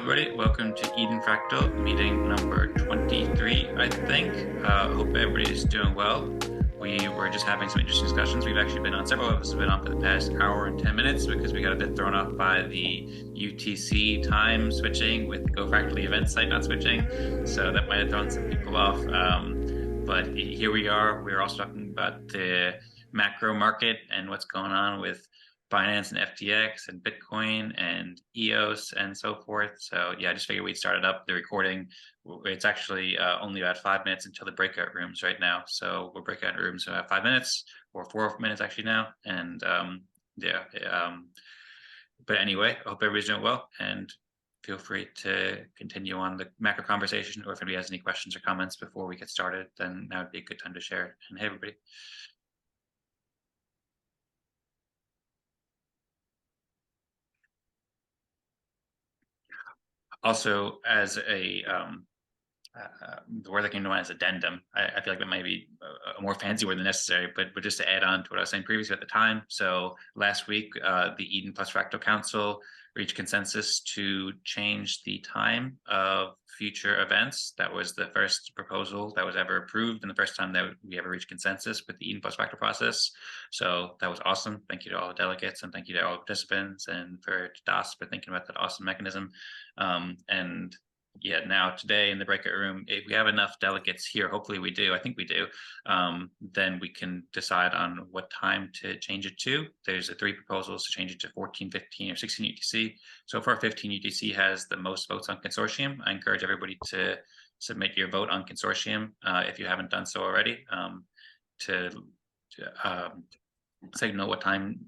everybody. Welcome to Eden Fractal, meeting number 23, I think. Hope everybody's doing well. We were just having some interesting discussions. We've actually been on, several of us have been on for the past hour and 10 minutes because we got a bit thrown off by the UTC time switching with the Go Fractally event site not switching. So that might have thrown some people off. But here we are. We're also talking about the macro market and what's going on with Binance and FTX and Bitcoin and EOS and so forth. So yeah, I just figured we'd started up the recording. It's actually only about 5 minutes until the breakout rooms right now. So we're breakout rooms in about 5 minutes or 4 minutes actually now. And but anyway, I hope everybody's doing well and feel free to continue on the macro conversation, or if anybody has any questions or comments before we get started, then that would be a good time to share it. And hey, everybody. Also, as a the word I came to mind is addendum. I feel like that might be a more fancy word than necessary, but just to add on to what I was saying previously at the time. So last week, the Eden plus Fractal Council reached consensus to change the time of future events. That was the first proposal that was ever approved and the first time that we ever reached consensus with the Eden plus Fractal process. So that was awesome. Thank you to all the delegates and thank you to all the participants and for Tadas for thinking about that awesome mechanism. And yeah, now today in the breakout room, if we have enough delegates here, hopefully we do, I think we do, then we can decide on what time to change it to. There's 3 proposals to change it to 14, 15, or 16 UTC. So far, 15 UTC has the most votes on consortium. I encourage everybody to submit your vote on consortium if you haven't done so already, to signal what time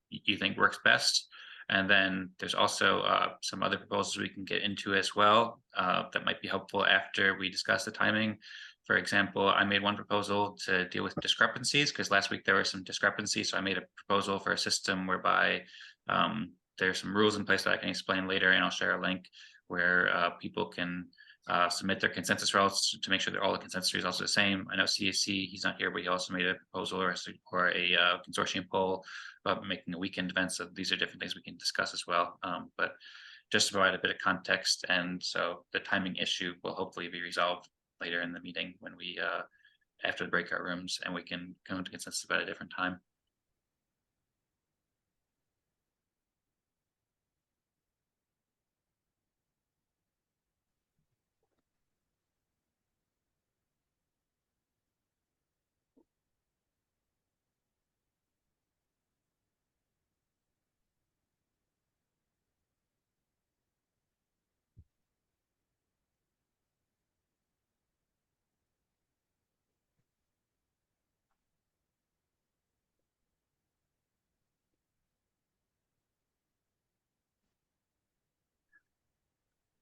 you think works best. And then there's also some other proposals we can get into as well that might be helpful after we discuss the timing. For example, I made one proposal to deal with discrepancies because last week there were some discrepancies. So I made a proposal for a system whereby there's some rules in place that I can explain later, and I'll share a link where people can submit their consensus results to make sure that all the consensus results are the same. I know CSC, he's not here, but he also made a proposal or a consortium poll about making a weekend event. So these are different things we can discuss as well. But just to provide a bit of context, and so the timing issue will hopefully be resolved later in the meeting when we, after the breakout rooms, and we can come to consensus about a different time.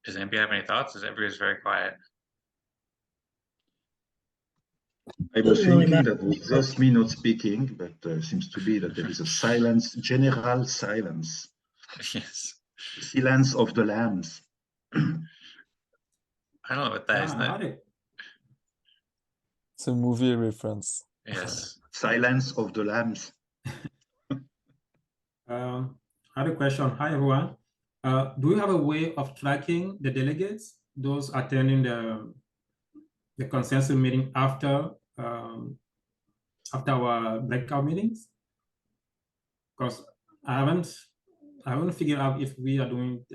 Does anybody have any thoughts? Everybody's very quiet. I was thinking that was just me not speaking, but seems to be that there is a silence, general silence. Yes. Silence of the lambs. I don't know what that is. Isn't it? It's a movie reference. Yes. Silence of the lambs. I had a question. Hi, everyone. Do we have a way of tracking the delegates, those attending the consensus meeting after our breakout meetings? Because I haven't figured out if we are doing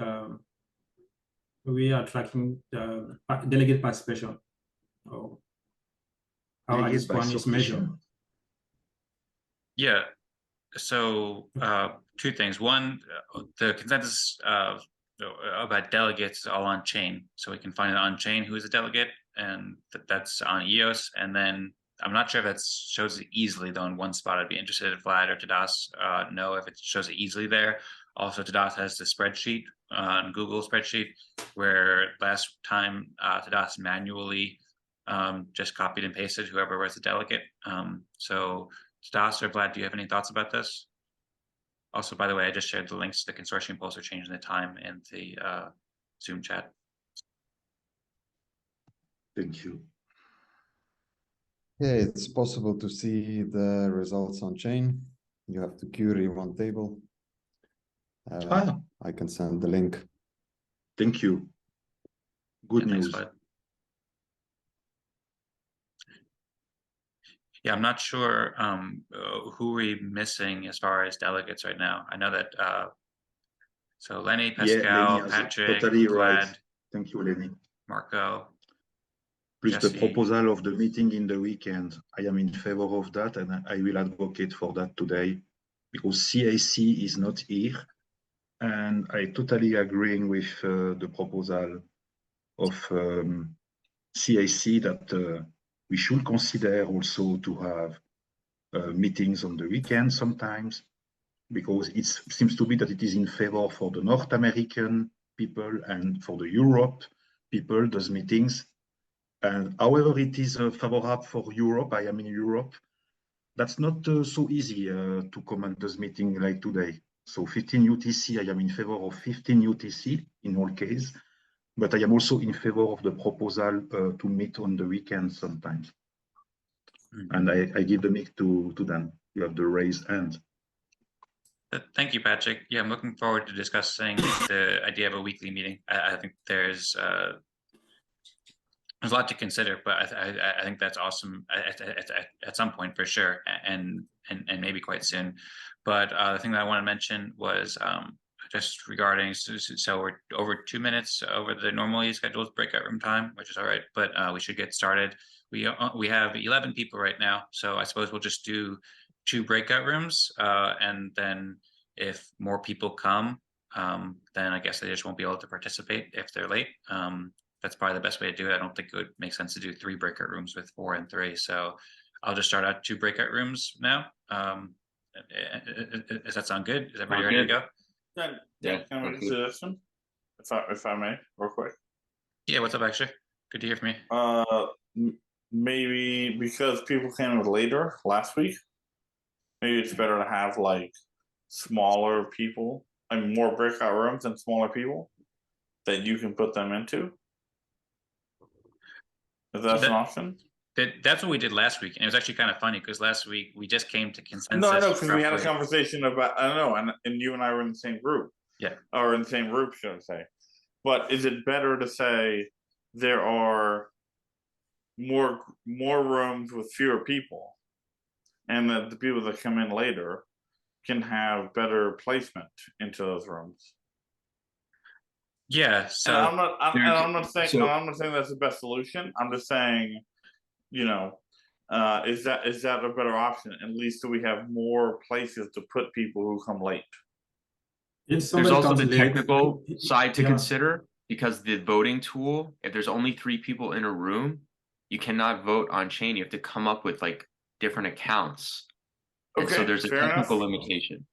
we are tracking the delegate participation or how this one is measured. Yeah. So 2 things. One, the consensus about delegates is all on chain, so we can find it on chain who is a delegate, and that's on EOS. And then I'm not sure if that shows it easily though in one spot. I'd be interested if Vlad or Tadas know if it shows it easily there. Also, Tadas has the spreadsheet on Google spreadsheet, where last time Tadas manually just copied and pasted whoever was the delegate. So Tadas or Vlad, do you have any thoughts about this? Also, by the way, I just shared the links to the consortium polls are changing the time in the Zoom chat. Thank you. Yeah, it's possible to see the results on chain. You have to query one table. I can send the link. Thank you. Good Yeah, thanks, news. Vlad. Yeah, I'm not sure who we missing as far as delegates right now. I know that so Lenny, Pascal, Lenny has Patrick, totally Vlad, right. Thank you, Lenny. Marco, Plus Jesse. the proposal of the meeting in the weekend. I am in favor of that, and I will advocate for that today, because CAC is not here, and I totally agreeing with the proposal of CAC that we should consider also to have meetings on the weekend sometimes, because it seems to be that it is in favor for the North American people and for the Europe people, those meetings. And however it is favorable for Europe, I am in Europe, that's not so easy to comment this meeting like today. So 15 UTC, I am in favor of 15 UTC in all cases, but I am also in favor of the proposal to meet on the weekend sometimes. And I give the mic to Dan. You have the raised hand. Thank you, Patrick. Yeah, I'm looking forward to discussing the idea of a weekly meeting. I think there's a lot to consider, but I think that's awesome at some point for sure, and maybe quite soon. But the thing that I want to mention was just regarding, so we're over 2 minutes over the normally scheduled breakout room time, which is all right, but we should get started. We have 11 people right now, so I suppose we'll just do 2 breakout rooms, and then if more people come, then I guess they just won't be able to participate if they're late. That's probably the best way to do it. I don't think it would make sense to do 3 breakout rooms with 4 and 3. So I'll just start out 2 breakout rooms now. Does that sound good? Is everybody ready to go? Yeah. Can I make a suggestion? If I may, real quick. Yeah, what's up, Extra? Good to hear from you. Maybe because people came later last week, maybe it's better to have like smaller people, I mean more breakout rooms and smaller people that you can put them into. If that's an option. That's what we did last week, and it was actually kind of funny because last week we just came to consensus. No, I know, because we had a conversation about, I don't know, and you and I were in the same group. Yeah. Or in the same group, should I say. But is it better to say there are more rooms with fewer people, and that the people that come in later can have better placement into those rooms? Yeah, so and I'm not saying that's the best solution. I'm just saying, you know, is that a better option? At least we have more places to put people who come late. There's also the technical side to consider, because the voting tool, if there's only 3 people in a room, you cannot vote on chain. You have to come up with like different accounts. And so there's a technical limitation.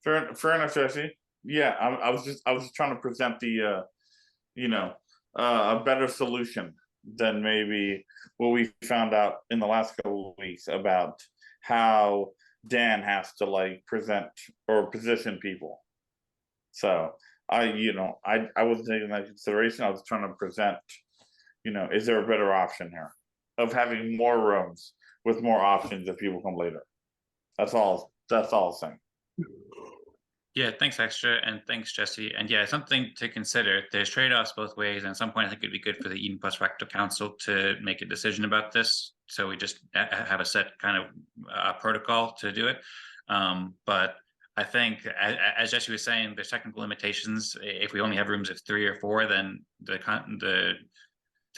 Fair enough, Jesse. Yeah, I was just trying to present the a better solution than maybe what we found out in the last couple of weeks about how Dan has to like present or position people. So I wasn't taking that into consideration. I was trying to present, is there a better option here of having more rooms with more options if people come later? That's all I'm saying. yeah, thanks, Extra, and thanks, Jesse. And yeah, something to consider. There's trade-offs both ways, and at some point I think it'd be good for the Eden plus Fractal Council to make a decision about this. So we just have a set kind of protocol to do it. But I think, as Jesse was saying, there's technical limitations. If we only have rooms of 3 or 4, then the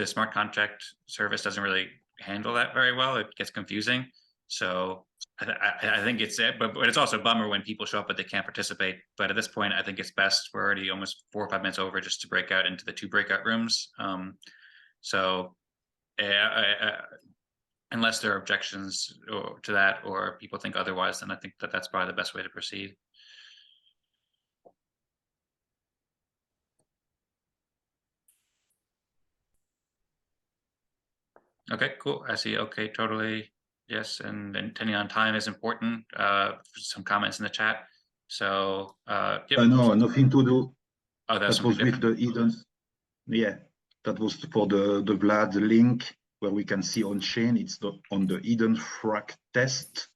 smart contract service doesn't really handle that very well. It gets confusing. So I think it's it, but it's also a bummer when people show up but they can't participate. But at this point, I think it's best. We're already almost 4 or 5 minutes over, just to break out into the 2 breakout rooms. Unless there are objections to that, or people think otherwise, then I think that's probably the best way to proceed. Okay, cool. I see. Okay, totally. Yes, and depending on time is important. Some comments in the chat. So, yep. No, nothing to do. Oh, that's that was with the Eden. Yeah, that was for the Vlad link where we can see on chain. It's on the Eden Frac test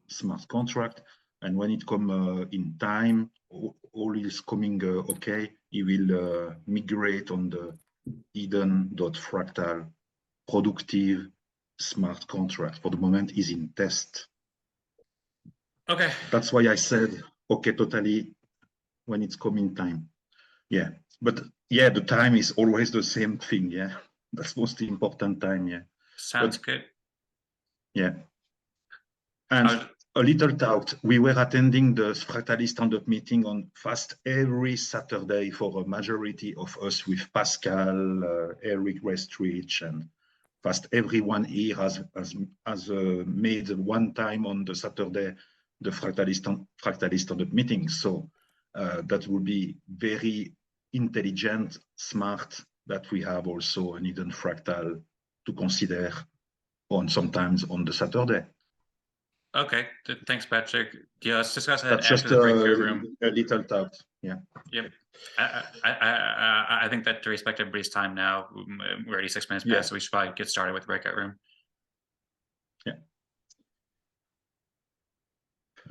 smart contract, and when it come in time, all is coming okay. he will migrate on the Eden.Fractal productive smart contract. For the moment, is in test. Okay. That's why I said, okay, totally, when it's coming time. Yeah, but yeah, the time is always the same thing. Yeah, that's most important time. Yeah. Sounds good. Yeah. And a little doubt, we were attending the Fractally stand-up meeting on Fast every Saturday for a majority of us with Pascal, Eric Restrich, and Fast everyone here has made one time on the Saturday the Fractally stand-up meeting. So that would be very intelligent, smart that we have also an Eden Fractal to consider on sometimes on the Saturday. Okay, thanks, Patrick. Yeah, let's discuss that That's after just the breakout room. a little thought. Yeah. Yep. I think that to respect everybody's time now, we're already 6 minutes past, so we should probably get started with the breakout room. Yeah.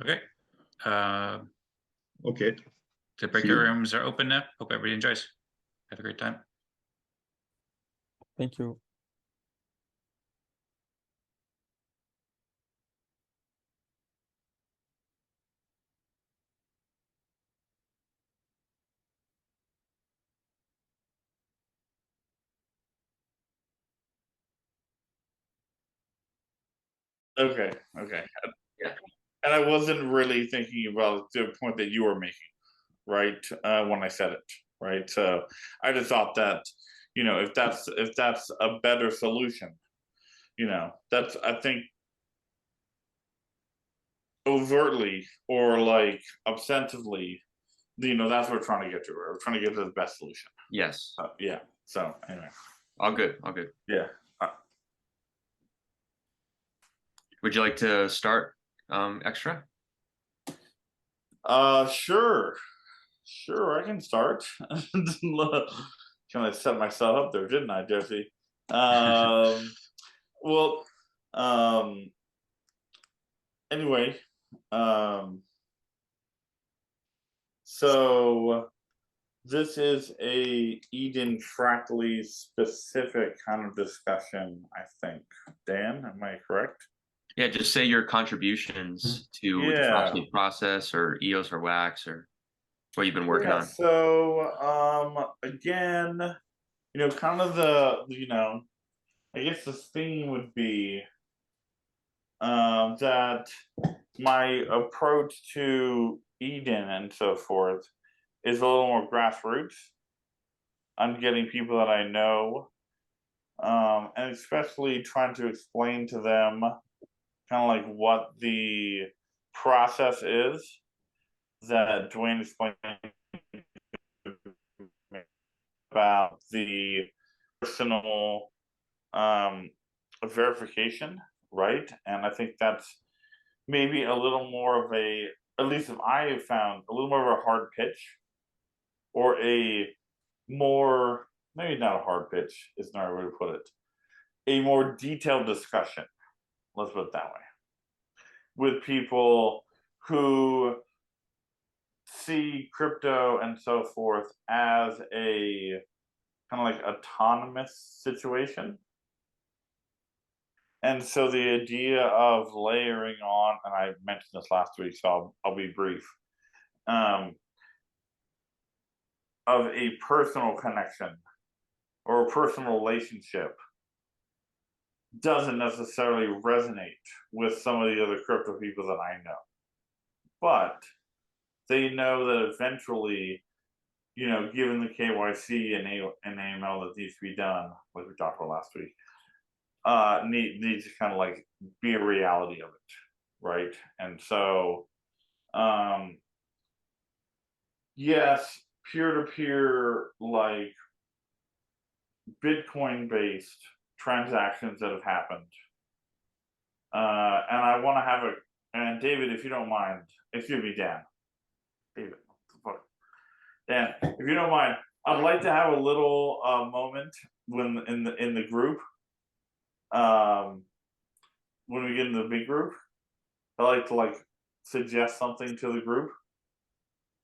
Okay. Okay. The breakout rooms are open now. Hope everybody enjoys. Have a great time. Thank you. Okay. Yeah. And I wasn't really thinking about the point that you were making, right? When I said it, right? So I just thought that, if that's a better solution, that's, I think, overtly or like obsessively, that's what we're trying to get to. We're trying to get to the best solution. Yes. Yeah. So anyway. All good. All good. Yeah. Would you like to start extra? Sure, I can start. Kind of set myself up there, didn't I, Jesse? Well, anyway, so this is a Eden Fractally specific kind of discussion, I think. Dan, am I correct? Yeah, just say your contributions to the Fractally process or EOS or Wax or what you've been working on. So, again, kind of the, I guess the theme would be that my approach to Eden and so forth is a little more grassroots. I'm getting people that I know, and especially trying to explain to them kind of like what the process is that Dwayne explained about the personal verification, right? And I think that's maybe a little more of a, at least if I have found, a little more of a hard pitch, or a more, maybe not a hard pitch is not a way to put it, a more detailed discussion, let's put it that way, with people who see crypto and so forth as a kind of like autonomous situation. And so the idea of layering on, and I mentioned this last week, so I'll be brief, of a personal connection or a personal relationship doesn't necessarily resonate with some of the other crypto people that I know. But they know that eventually, given the KYC and AML that needs to be done, like we talked about last week, needs to kind of like be a reality of it, right? And so, yes, peer-to-peer, like Bitcoin-based transactions that have happened, and I want to have a, and David, if you don't mind, excuse me, Dan, Dan, if you don't mind, I'd like to have a little moment when in the group, when we get into the big group, I like to suggest something to the group.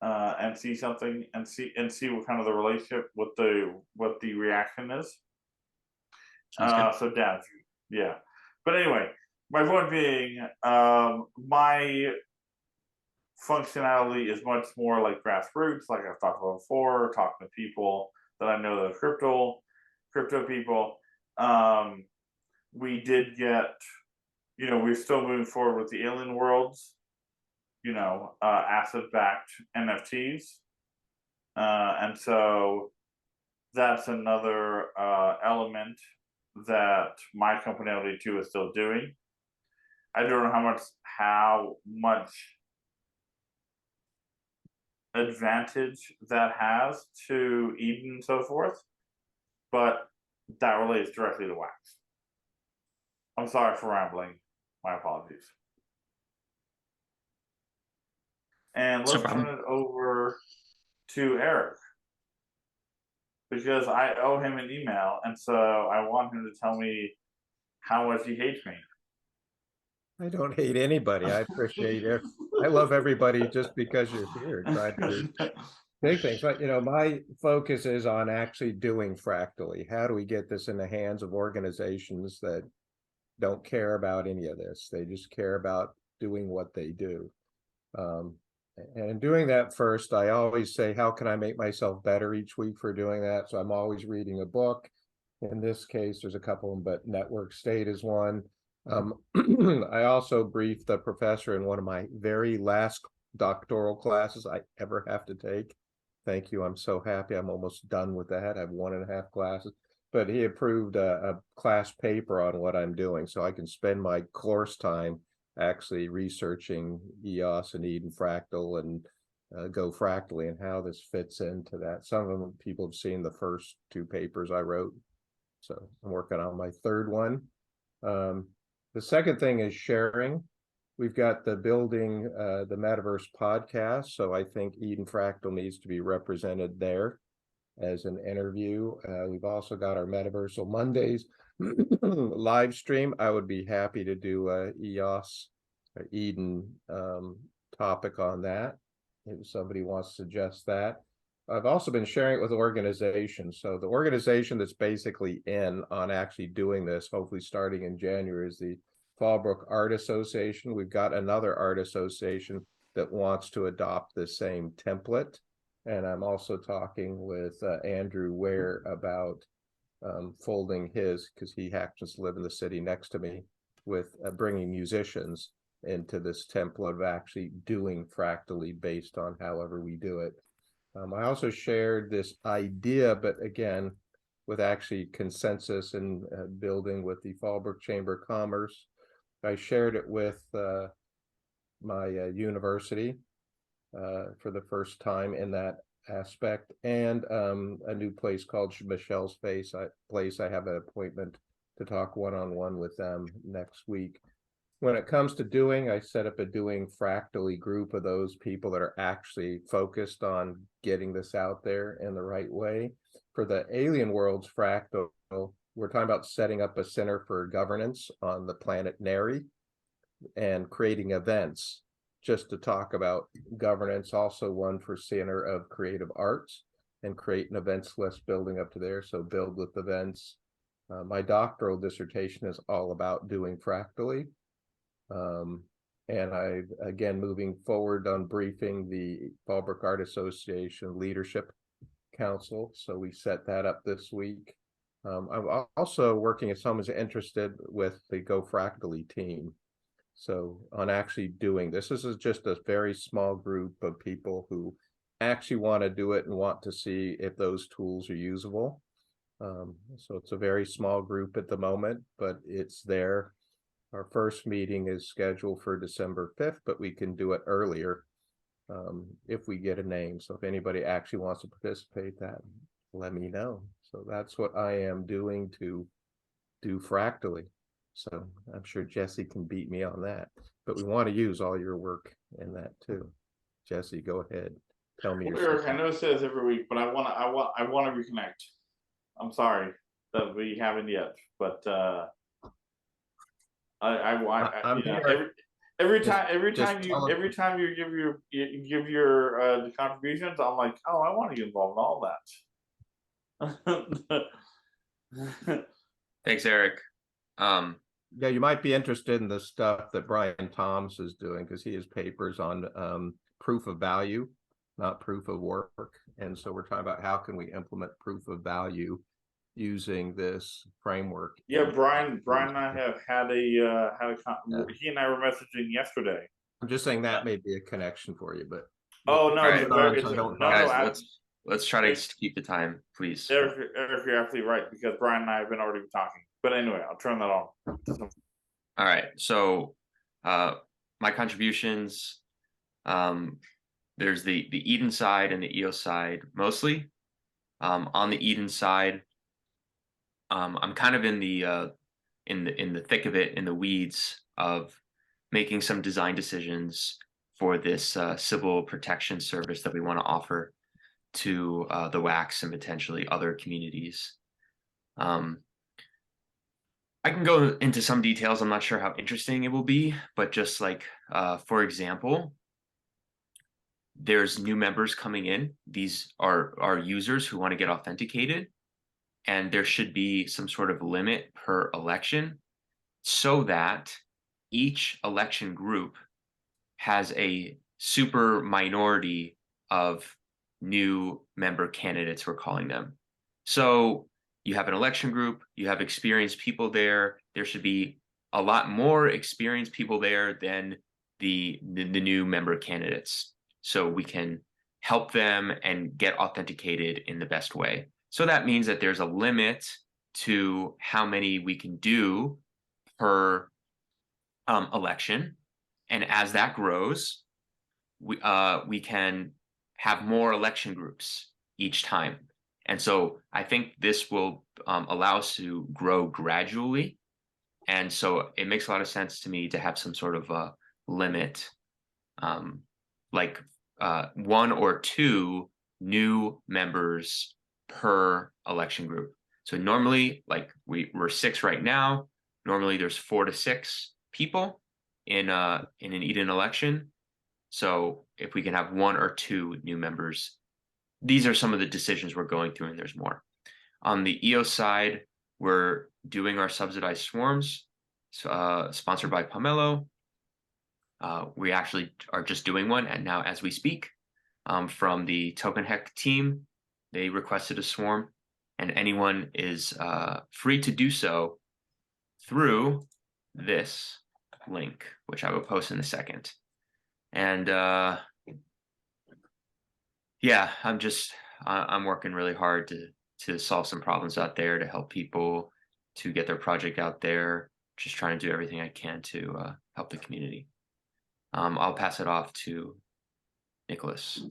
and see something and see what kind of the relationship, what the reaction is. So Dan, yeah. But anyway, my point being, my functionality is much more like grassroots, like I've talked about before, talking to people that I know that are crypto people. We did get, we're still moving forward with the Alien Worlds, asset-backed NFTs. And so that's another element that my company LD2 is still doing. I don't know how much advantage that has to Eden and so forth, but that relates directly to Wax. I'm sorry for rambling. My apologies. And let's turn it over to Eric, because I owe him an email, and so I want him to tell me how much he hates me. I don't hate anybody. I appreciate it. I love everybody just because you're here trying to do big things. But, my focus is on actually doing fractally. How do we get this in the hands of organizations that don't care about any of this? They just care about doing what they do. And in doing that, first, I always say, how can I make myself better each week for doing that? So I'm always reading a book. In this case, there's a couple, but Network State is one. I also briefed the professor in one of my very last doctoral classes I ever have to take. Thank you. I'm so happy. I'm almost done with that. I have 1.5 classes, but he approved a class paper on what I'm doing. So I can spend my course time actually researching EOS and Eden Fractal and Go Fractally and how this fits into that. Some of them people have seen the first 2 papers I wrote. So I'm working on my 3rd one. The second thing is sharing. We've got the building the metaverse podcast. So I think Eden Fractal needs to be represented there as an interview. We've also got our Metaversal Mondays live stream. I would be happy to do a EOS or Eden topic on that if somebody wants to suggest that. I've also been sharing it with organizations. So the organization that's basically in on actually doing this, hopefully starting in January, is the Fallbrook Art Association. We've got another art association that wants to adopt the same template. And I'm also talking with Andrew Ware about folding his, because he happens to live in the city next to me, with bringing musicians into this template of actually doing fractally based on however we do it. I also shared this idea, but again, with actually consensus and building with the Fallbrook Chamber of Commerce. I shared it with my university for the first time in that aspect, and a new place called Michelle's Place. I have an appointment to talk one-on-one with them next week. When it comes to doing, I set up a doing fractally group of those people that are actually focused on getting this out there in the right way. For the Alien Worlds Fractal, we're talking about setting up a center for governance on the planet Neri and creating events just to talk about governance. Also one for Center of Creative Arts, and create an events list building up to there. So build with events. My doctoral dissertation is all about doing fractally. And I, again, moving forward on briefing the Fallbrook Art Association Leadership Council. So we set that up this week. I'm also working, if someone's interested, with the Go Fractally team. So on actually doing this is just a very small group of people who actually want to do it and want to see if those tools are usable. So it's a very small group at the moment, but it's there. Our first meeting is scheduled for December 5th, but we can do it earlier if we get a name. So if anybody actually wants to participate, let me know. So that's what I am doing to do fractally. So I'm sure Jesse can beat me on that, but we want to use all your work in that too. Jesse, go ahead. Tell me. Eric, I know it says every week, but I want to reconnect. I'm sorry that we haven't yet, but Every Just- time, just tell 'em- every time you give your the contributions, I'm like, oh, I want to get involved in all that. Thanks, Eric. Yeah, you might be interested in the stuff that Brian Toms is doing, because he has papers on proof of value, not proof of work. And so we're talking about how can we implement proof of value using this framework. Yeah, in- Brian and I have had he and I were messaging yesterday. I'm just saying that may be a connection for you, but. Oh no, Alright, it's very, so don't no, Guys, no, let's try to keep the time, please. Eric, you're absolutely right, because Brian and I have been already talking. But anyway, I'll turn that on. All right, so my contributions, there's the Eden side and the EOS side mostly. On the Eden side, I'm kind of in the thick of it, in the weeds of making some design decisions for this sybil protection service that we want to offer to the WACs and potentially other communities. I can go into some details. I'm not sure how interesting it will be, but just like, for example, there's new members coming in. These are users who want to get authenticated, and there should be some sort of limit per election so that each election group has a super minority of new member candidates, we're calling them. So you have an election group, you have experienced people there. There should be a lot more experienced people there than the new member candidates. So we can help them and get authenticated in the best way. So that means that there's a limit to how many we can do per election. And as that grows, we can have more election groups each time. And so I think this will allow us to grow gradually. And so it makes a lot of sense to me to have some sort of a limit, like 1 or 2 new members per election group. So normally, like we're 6 right now. Normally there's 4 to 6 people in an Eden election. So if we can have 1 or 2 new members, these are some of the decisions we're going through, and there's more. On the EOS side, we're doing our subsidized swarms, sponsored by Pomelo. We actually are just doing one, and now as we speak, from the Token Heck team, they requested a swarm, and anyone is free to do so through this link, which I will post in a second. And yeah, I'm working really hard to solve some problems out there, to help people to get their project out there, just trying to do everything I can to help the community. I'll pass it off to Nicolas.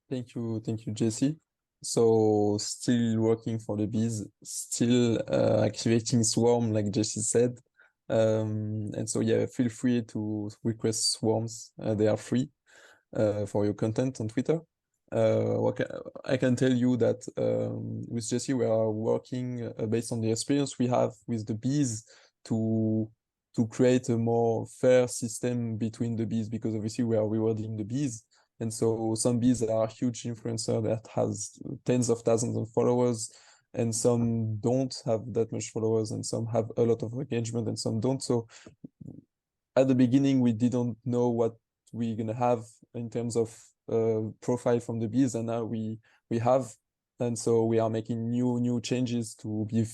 Thank you, Jesse. So still working for the bees, still activating swarm like Jesse said. And so yeah, feel free to request swarms. They are free for your content on Twitter. I can tell you that with Jesse, we are working based on the experience we have with the bees to create a more fair system between the bees, because obviously we are rewarding the bees. And so some bees are huge influencer that has tens of thousands of followers, and some don't have that much followers, and some have a lot of engagement and some don't. So at the beginning, we didn't know what we're gonna have in terms of profile from the bees, and now we have, and so we are making new changes to be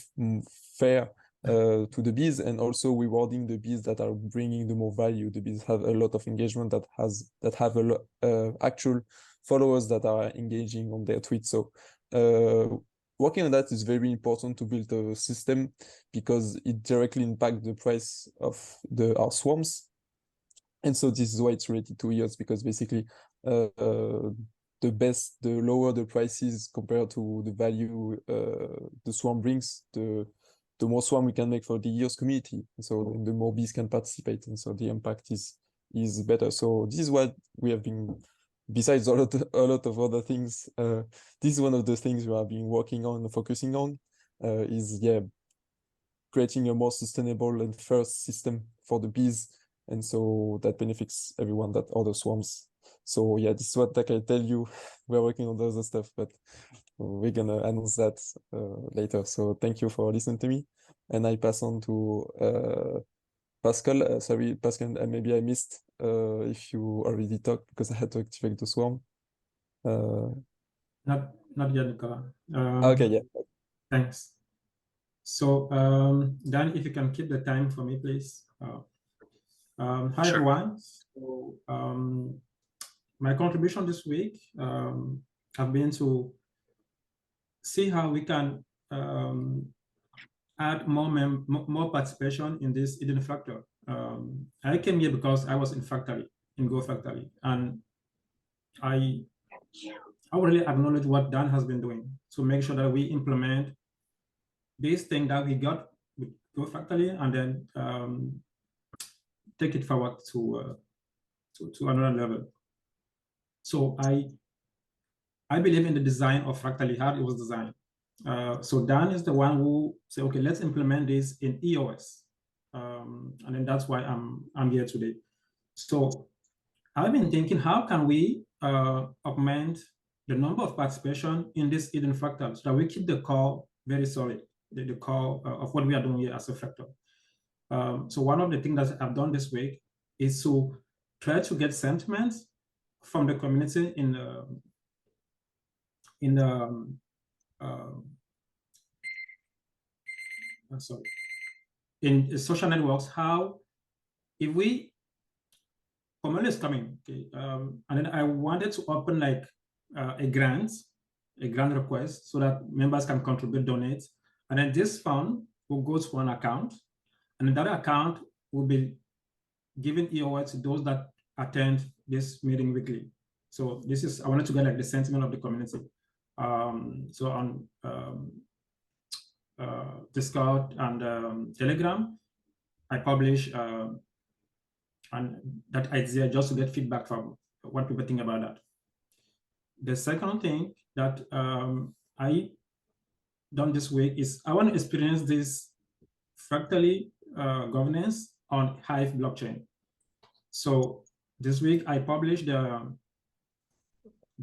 fair to the bees, and also rewarding the bees that are bringing the more value. The bees have a lot of engagement that have a lot actual followers that are engaging on their tweets. So working on that is very important to build a system, because it directly impacts the price of our swarms. And so this is why it's related to EOS, because basically the lower the prices compared to the value the swarm brings, the more swarm we can make for the EOS community. So the more bees can participate, and so the impact is better. So this is what we have been, besides a lot of other things, this is one of the things we have been working on and focusing on, is creating a more sustainable and fair system for the bees, And so that benefits everyone, that other swarms. So yeah, this is what I can tell you. We're working on the other stuff, but we're gonna announce that later. So thank you for listening to me. And I pass on to Pascal. Sorry, Pascal, maybe I missed if you already talked, because I had to activate the swarm. Not yet, Nicolas. Okay, yeah. Thanks. So Dan, if you can keep the time for me, please. Hi, Sure. everyone. So my contribution this week have been to see how we can add more participation in this Eden Fractal. I came here because I was in Fractally, in Go Fractally, and I really acknowledge what Dan has been doing to make sure that we implement this thing that we got with Go Fractally, and then take it forward to another level. So I believe in the design of Fractally, how it was designed. So Dan is the one who said, okay, let's implement this in EOS. And then that's why I'm here today. So I've been thinking, how can we augment the number of participation in this Eden Fractal so that we keep the core very solid, the core of what we are doing here as a fractal. So one of the things that I've done this week is to try to get sentiments from the community in social networks, how if pomelo is coming, okay, and then I wanted to open like a grant request so that members can contribute, donate, and then this fund will go to an account, and then that account will be given EOS to those that attend this meeting weekly. So this is, I wanted to get like the sentiment of the community. So on Discord and Telegram, I publish and that idea just to get feedback from what people think about that. The second thing that I done this week is I want to experience this fractally governance on Hive blockchain. So this week I published the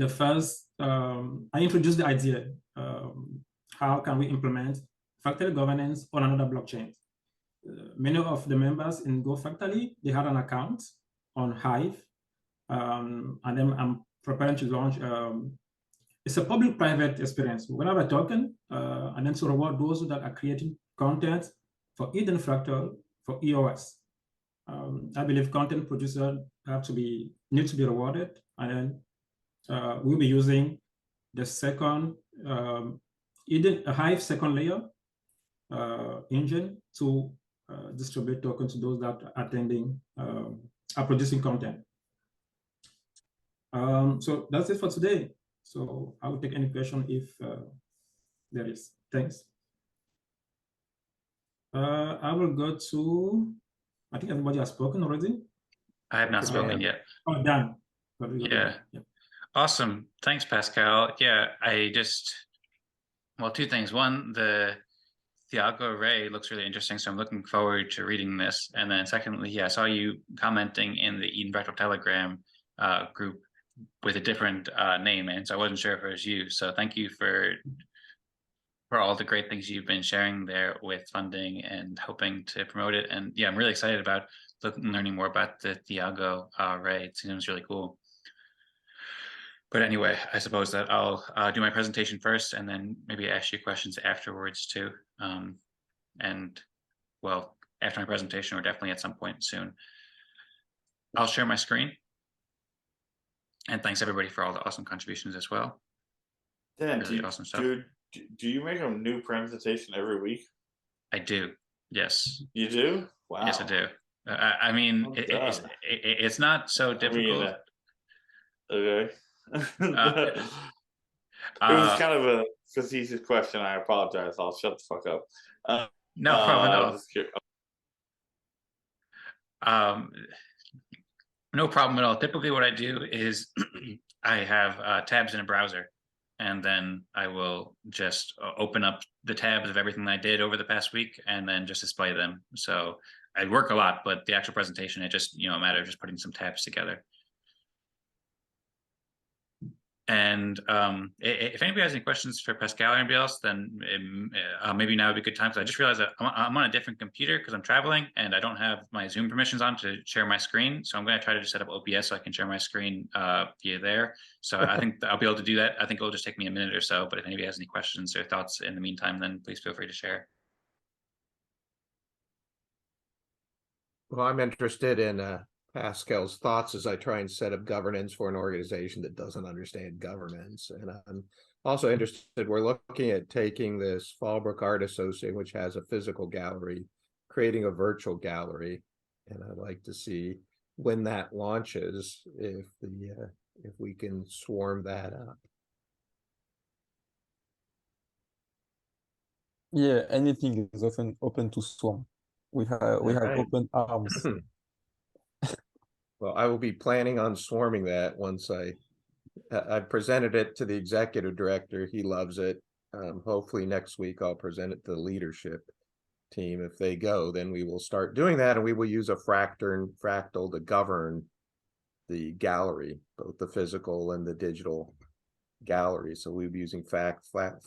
first, I introduced the idea, how can we implement fractal governance on another blockchain? Many of the members in Go Fractally, they had an account on Hive, and then I'm preparing to launch, it's a public-private experience. We're gonna have a token, and then to reward those that are creating content for Eden Fractal for EOS. I believe content producers need to be rewarded, and then we'll be using the second Hive second layer engine to distribute tokens to those that are attending, are producing content. So that's it for today. So I will take any question if there is. Thanks. I will go to, I think everybody has spoken already. I have not spoken yet. Oh, Dan. Yeah. Awesome. Thanks, Pascal. Yeah, well, two things. One, the Thiago array looks really interesting, so I'm looking forward to reading this. And then secondly, yeah, I saw you commenting in the Eden Fractal Telegram group with a different name, and so I wasn't sure if it was you. So thank you for all the great things you've been sharing there with funding and helping to promote it. And yeah, I'm really excited about learning more about the Thiago array. It seems really cool. But anyway, I suppose that I'll do my presentation first and then maybe ask you questions afterwards too. And well, after my presentation or definitely at some point soon. I'll share my screen. And thanks everybody for all the awesome contributions as well. Dan, really awesome stuff. Do you make a new presentation every week? I do. Yes. You do? Wow. Yes, I do. I mean, it's not so difficult. Okay. It was kind of a facetious question. I apologize. I'll shut the fuck up. No problem at all. Just curious. No problem at all. Typically what I do is I have tabs in a browser, and then I will just open up the tabs of everything I did over the past week and then just display them. So I work a lot, but the actual presentation, it just, a matter of just putting some tabs together. And if anybody has any questions for Pascal or anybody else, then maybe now would be a good time, because I just realized that I'm on a different computer because I'm traveling and I don't have my Zoom permissions on to share my screen. So I'm going to try to just set up OBS so I can share my screen via there. So I think I'll be able to do that. I think it'll just take me a minute or so. But if anybody has any questions or thoughts in the meantime, then please feel free to share. Well, I'm interested in Pascal's thoughts as I try and set up governance for an organization that doesn't understand governance. And I'm also interested, we're looking at taking this Fallbrook Art Association, which has a physical gallery, creating a virtual gallery. And I'd like to see when that launches, if we can swarm that up. Yeah, anything is often open to swarm. We have Right. open arms. Well, I will be planning on swarming that once I presented it to the executive director. He loves it. Hopefully next week I'll present it to the leadership team. If they go, then we will start doing that, and we will use a fractal to govern the gallery, both the physical and the digital gallery. So we'll be using fractal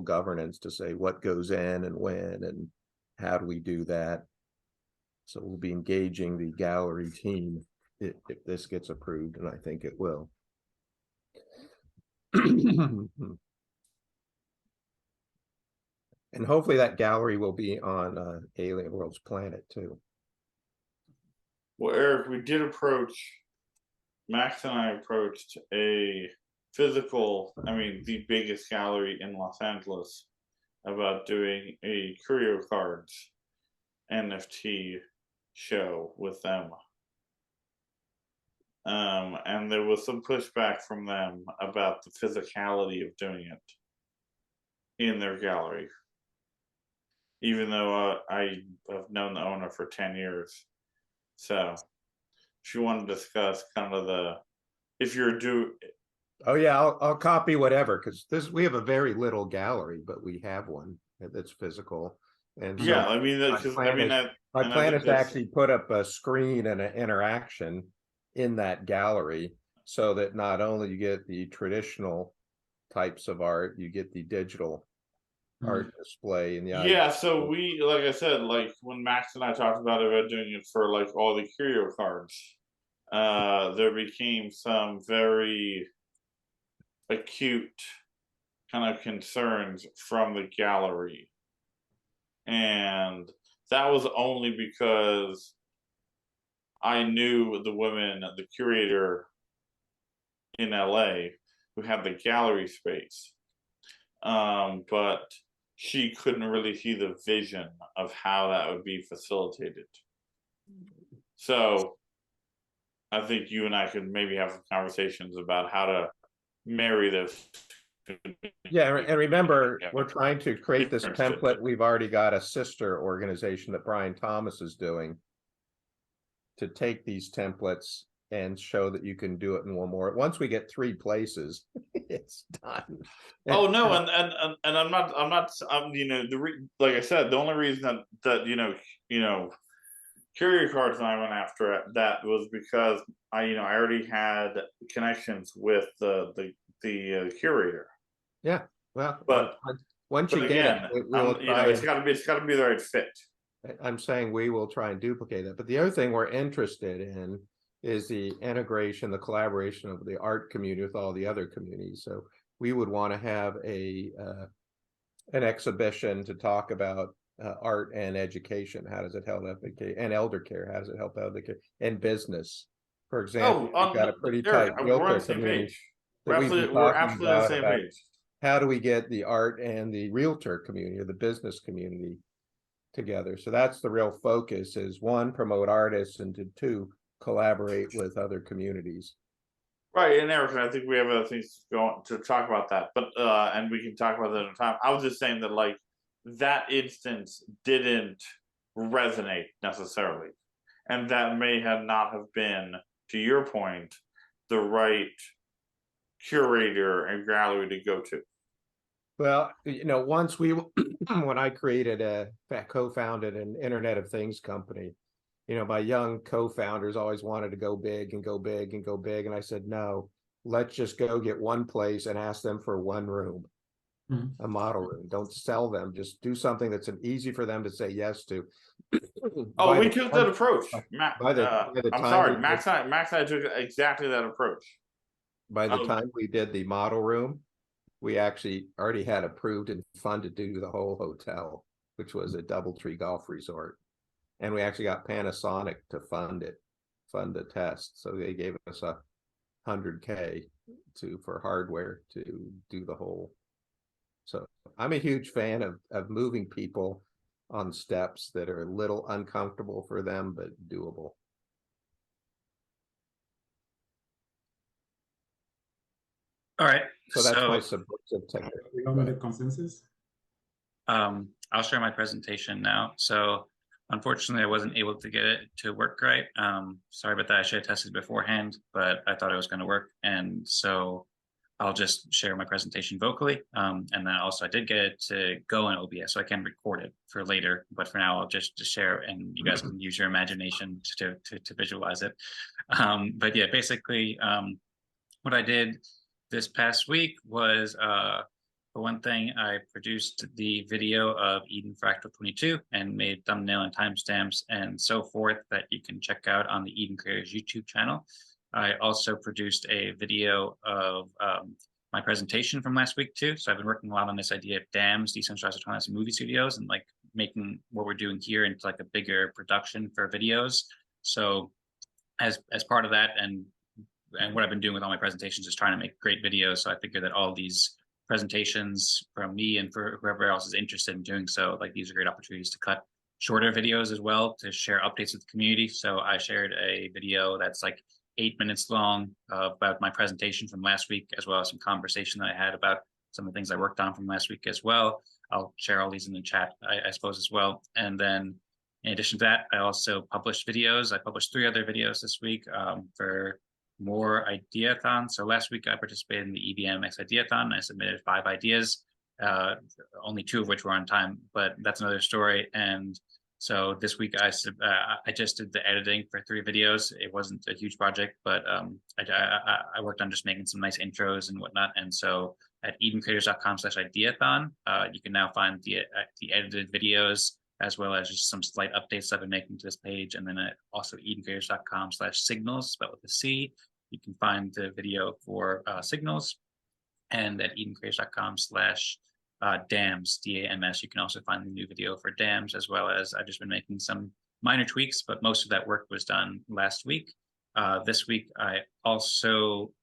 governance to say what goes in and when and how do we do that. So we'll be engaging the gallery team if this gets approved, and I think it will. And hopefully that gallery will be on Alien World's planet too. Well, Eric, we did approach, Max and I approached the biggest gallery in Los Angeles about doing a Curio Cards NFT show with them. And there was some pushback from them about the physicality of doing it in their gallery. Even though I have known the owner for 10 years. So if you want to discuss kind of Oh yeah, I'll copy whatever, because we have a very little gallery, but we have one that's physical. And so yeah, my plan is to actually put up a screen and an interaction in that gallery, so that not only you get the traditional types of art, you get the digital art display and so we, like I said, like when Max and I talked about doing it for like all the Curio Cards, there became some very acute kind of concerns from the gallery. And that was only because I knew the woman, the curator in LA, who had the gallery space. But she couldn't really see the vision of how that would be facilitated. So I think you and I could maybe have some conversations about how to marry this. Yeah, and remember, we're trying to create this template. We've already got a sister organization that Brian Thomas is doing to take these templates and show that you can do it in one more. Once we get 3 places, it's done. Oh no, and I'm not like I said, the only reason that Curio Cards and I went after that was because I already had connections with the curator. Yeah, well, but once you get it, it's got to be the right fit. I'm saying we will try and duplicate that. But the other thing we're interested in is the integration, the collaboration of the art community with all the other communities. So we would want to have an exhibition to talk about art and education. How does it help educate? And elder care. How does it help elder care? And business. For example, we've got a pretty tight realtor community. We're absolutely on the same page. How do we get the art and the realtor community, or the business community, together? So that's the real focus: is 1, promote artists, and 2, collaborate with other communities. Right, and Eric, I think we have other things to talk about that, but and we can talk about that in time. I was just saying that like that instance didn't resonate necessarily, and that may not have been, to your point, the right curator and gallery to go to. Well, you know, once we, when I co-founded an Internet of Things company, you know, my young co-founders always wanted to go big and go big and go big. And I said, no, let's just go get one place and ask them for one room, a model room. Don't sell them. Just do something that's easy for them to say yes to. Oh, we took that approach. by the I'm time sorry, we Max and I took exactly that approach. By the time we did the model room, we actually already had approved and funded to do the whole hotel, which was a DoubleTree golf resort. And we actually got Panasonic to fund the test. So they gave us $100K for hardware to do the whole. So I'm a huge fan of moving people on steps that are a little uncomfortable for them, but doable. All right. So that's my subversive technique. We don't make consensus. I'll share my presentation now. So unfortunately, I wasn't able to get it to work right. Sorry about that. I should have tested beforehand, but I thought it was going to work. And so I'll just share my presentation vocally. And then also I did get it to go in OBS, so I can record it for later. But for now, I'll just share, and you guys can use your imagination to visualize it. But yeah, basically, what I did this past week was, for one thing, I produced the video of Eden Fractal 22 and made thumbnail and timestamps and so forth that you can check out on the Eden Creators YouTube channel. I also produced a video of my presentation from last week too. So I've been working a lot on this idea of DAMs, decentralized autonomous movie studios, and like making what we're doing here into like a bigger production for videos. So as part of that, and what I've been doing with all my presentations is trying to make great videos. So I figured that all these presentations from me and for whoever else is interested in doing so, like these are great opportunities to cut shorter videos as well, to share updates with the community. So I shared a video that's like 8 minutes long about my presentation from last week, as well as some conversation that I had about some of the things I worked on from last week as well. I'll share all these in the chat, I suppose, as well. And then in addition to that, I also published videos. I published 3 other videos this week for more Ideathon. So last week I participated in the EBMX Ideathon, and I submitted 5 ideas, only 2 of which were on time, but that's another story. And so this week I just did the editing for 3 videos. It wasn't a huge project, but I worked on just making some nice intros and whatnot. And so at edencreators.com/ideathon, you can now find the edited videos, as well as just some slight updates I've been making to this page. And then also edencreators.com/signals, spelled with a C. You can find the video for Cignals, and at edencreators.com/dams, DAMS, you can also find the new video for dams, as well as I've just been making some minor tweaks, but most of that work was done last week. This week, I also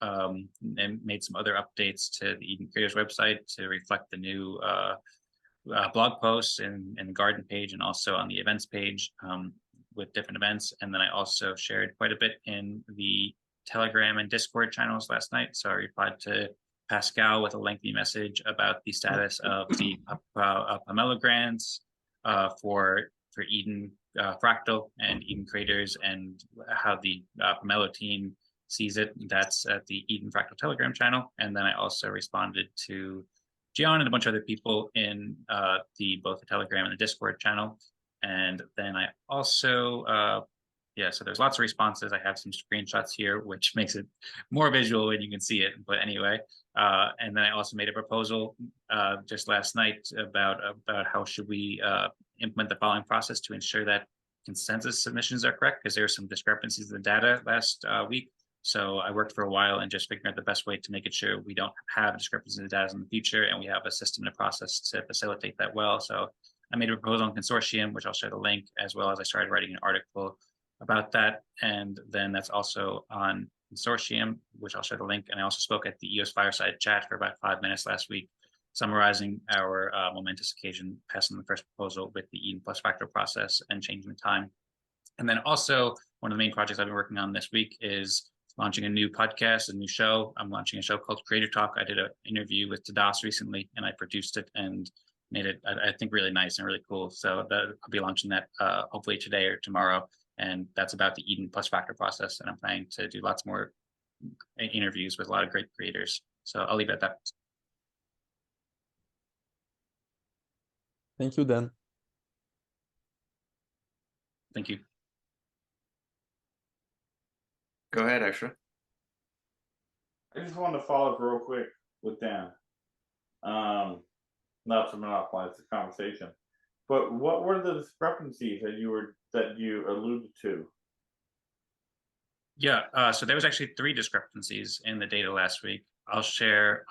made some other updates to the Eden Creators website to reflect the new blog posts in the garden page, and also on the events page with different events. And then I also shared quite a bit in the Telegram and Discord channels last night. So I replied to Pascal with a lengthy message about the status of the pomelo grants for Eden Fractal and Eden Creators, and how the pomelo team sees it. That's at the Eden Fractal Telegram channel. And then I also responded to Gian and a bunch of other people in both the Telegram and the Discord channel. And then I also, so there's lots of responses. I have some screenshots here, which makes it more visual when you can see it. But anyway, and then I also made a proposal just last night about how should we implement the following process to ensure that consensus submissions are correct, because there are some discrepancies in the data last week. So I worked for a while and just figuring out the best way to make it sure we don't have discrepancies in the data in the future, and we have a system and a process to facilitate that well. So I made a proposal on consortium, which I'll share the link, as well as I started writing an article about that. And then that's also on consortium, which I'll share the link. And I also spoke at the EOS Fireside chat for about 5 minutes last week, summarizing our momentous occasion, passing the first proposal with the Eden plus Fractal process and changing the time. And then also one of the main projects I've been working on this week is launching a new podcast, a new show. I'm launching a show called Creator Talk. I did an interview with Tadas recently, and I produced it and made it, I think, really nice and really cool. So I'll be launching that hopefully today or tomorrow. And that's about the Eden plus Fractal process. And I'm planning to do lots more interviews with a lot of great creators. So I'll leave it at that. Thank you, Dan. Thank you. Go ahead, Extra. I just wanted to follow up real quick with Dan. Not to monopolize the conversation, but what were the discrepancies that you alluded to? Yeah, so there was actually 3 discrepancies in the data last week. I'll share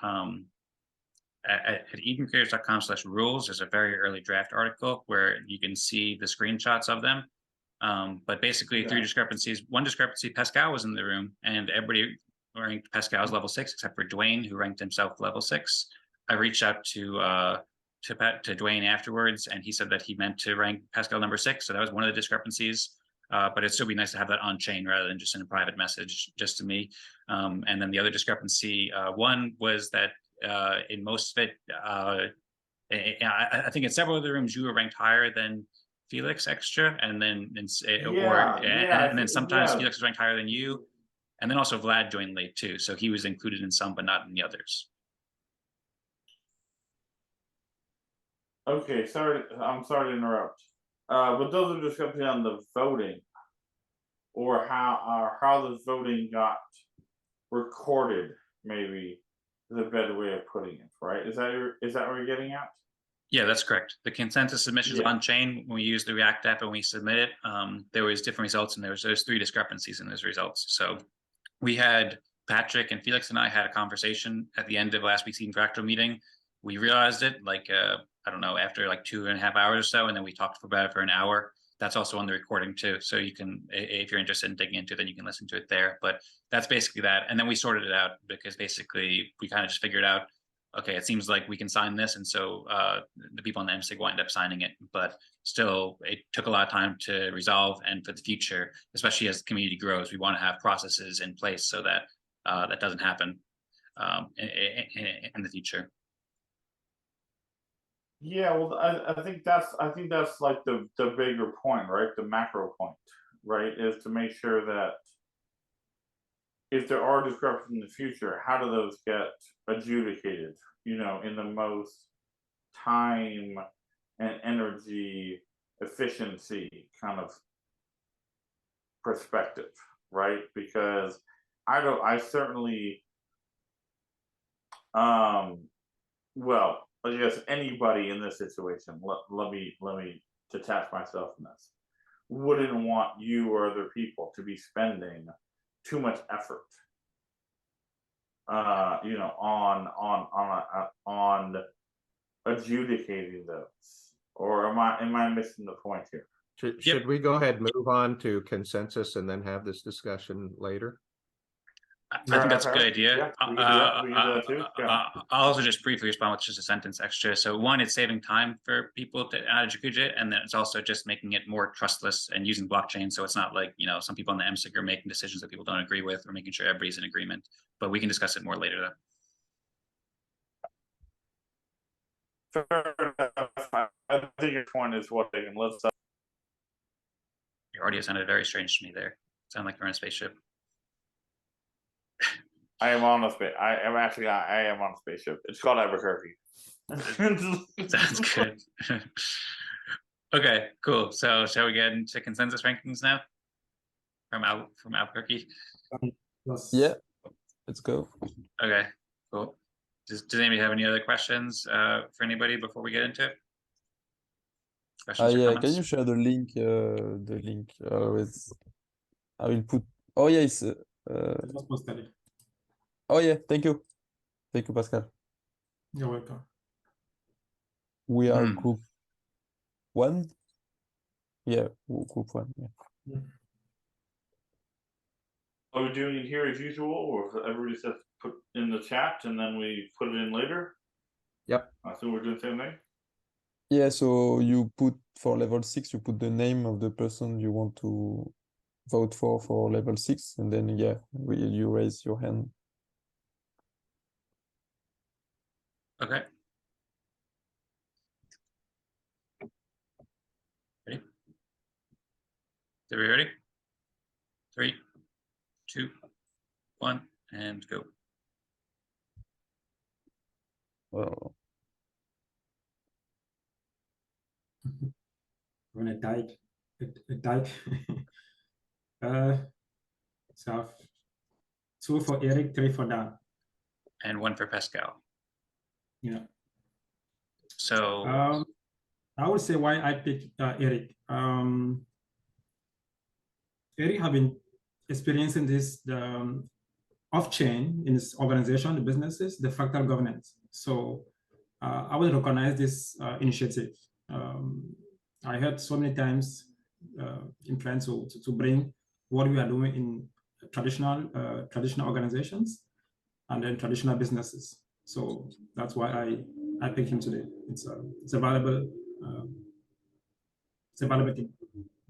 at edencreators.com/rules. There's a very early draft article where you can see the screenshots of them. But basically 3 discrepancies. One discrepancy, Pascal was in the room and everybody ranked Pascal's level 6 except for Dwayne, who ranked himself level 6. I reached out to Dwayne afterwards, and he said that he meant to rank Pascal number 6. So that was one of the discrepancies. But it'd still be nice to have that on chain rather than just in a private message just to me. And then the other discrepancy, one was that in most of it, I think in several of the rooms you were ranked higher than Felix Extra, and then and then sometimes Felix was ranked higher than you, and then also Vlad joined late too, so he was included in some but not in the others. Okay, I'm sorry to interrupt. But those are discrepancies on the voting, or how the voting got recorded. Maybe is a better way of putting it, right? Is that what you're getting at? Yeah, that's correct. The consensus submissions on chain, when we use the React app and we submit it, there was different results, and there's 3 discrepancies in those results. So we had Patrick and Felix and I had a conversation at the end of last week's Eden Fractal meeting. We realized it like I don't know, after like 2.5 hours or so, and then we talked about it for an hour. That's also on the recording too, so you can, if you're interested in digging into it, then you can listen to it there. But that's basically that, and then we sorted it out because basically we kind of just figured out, okay, it seems like we can sign this, and so the people on the MSIG will end up signing it. But still, it took a lot of time to resolve, and for the future, especially as the community grows, we want to have processes in place so that that doesn't happen in the future. Yeah, well, I think that's like the bigger point, right? The macro point, right, is to make sure that if there are discrepancies in the future, how do those get adjudicated? You know, in the most time and energy efficiency kind of perspective, right? Because I certainly, well, I guess anybody in this situation, let me detach myself from this, wouldn't want you or other people to be spending too much effort, you know, on adjudicating those. Or am I missing the point here? Should we go ahead and move on to consensus and then have this discussion later? I think that's a good idea. Yeah, we can do that too. Yeah. I'll also just briefly respond with just a sentence extra. So one, it's saving time for people to execute it, and then it's also just making it more trustless and using blockchain. So it's not like, you know, some people on the MSIG are making decisions that people don't agree with, or making sure everybody's in agreement. But we can discuss it more later, though. Fair enough. I think your point is what they can let's. Your audio sounded very strange to me there. Sound like you're on a spaceship. I am on a space. I am on a spaceship. It's called Albuquerque. Sounds good. Okay, cool. So shall we get into consensus rankings now? From Albuquerque? Yeah, let's go. Okay, cool. Does anybody have any other questions for anybody before we get into it? Questions or Yeah, comments? can you share the link? With I will put. Oh yeah, it's. It was posted. Oh yeah, thank you, Pascal. You're welcome. We are group 1. Yeah, group 1. Yeah. Are we doing it here as usual, or if everybody says put in the chat and then we put it in later? Yep. I assume we're doing the same thing. Yeah, so you put for level 6, you put the name of the person you want to vote for level 6, and then yeah, you raise your hand. Okay. Ready? Are we ready? 3, 2, 1, and go. Oh. on a dike. A dike. So 2 for Eric, 3 for Dan. And 1 for Pascal. Yeah. So I would say why I picked Eric. Eric have been experiencing this off-chain in his organization, the businesses, the fractal governance. So I will recognize this initiative. I heard so many times in plans to bring what we are doing in traditional organizations and then traditional businesses. So that's why I picked him today. It's a valuable thing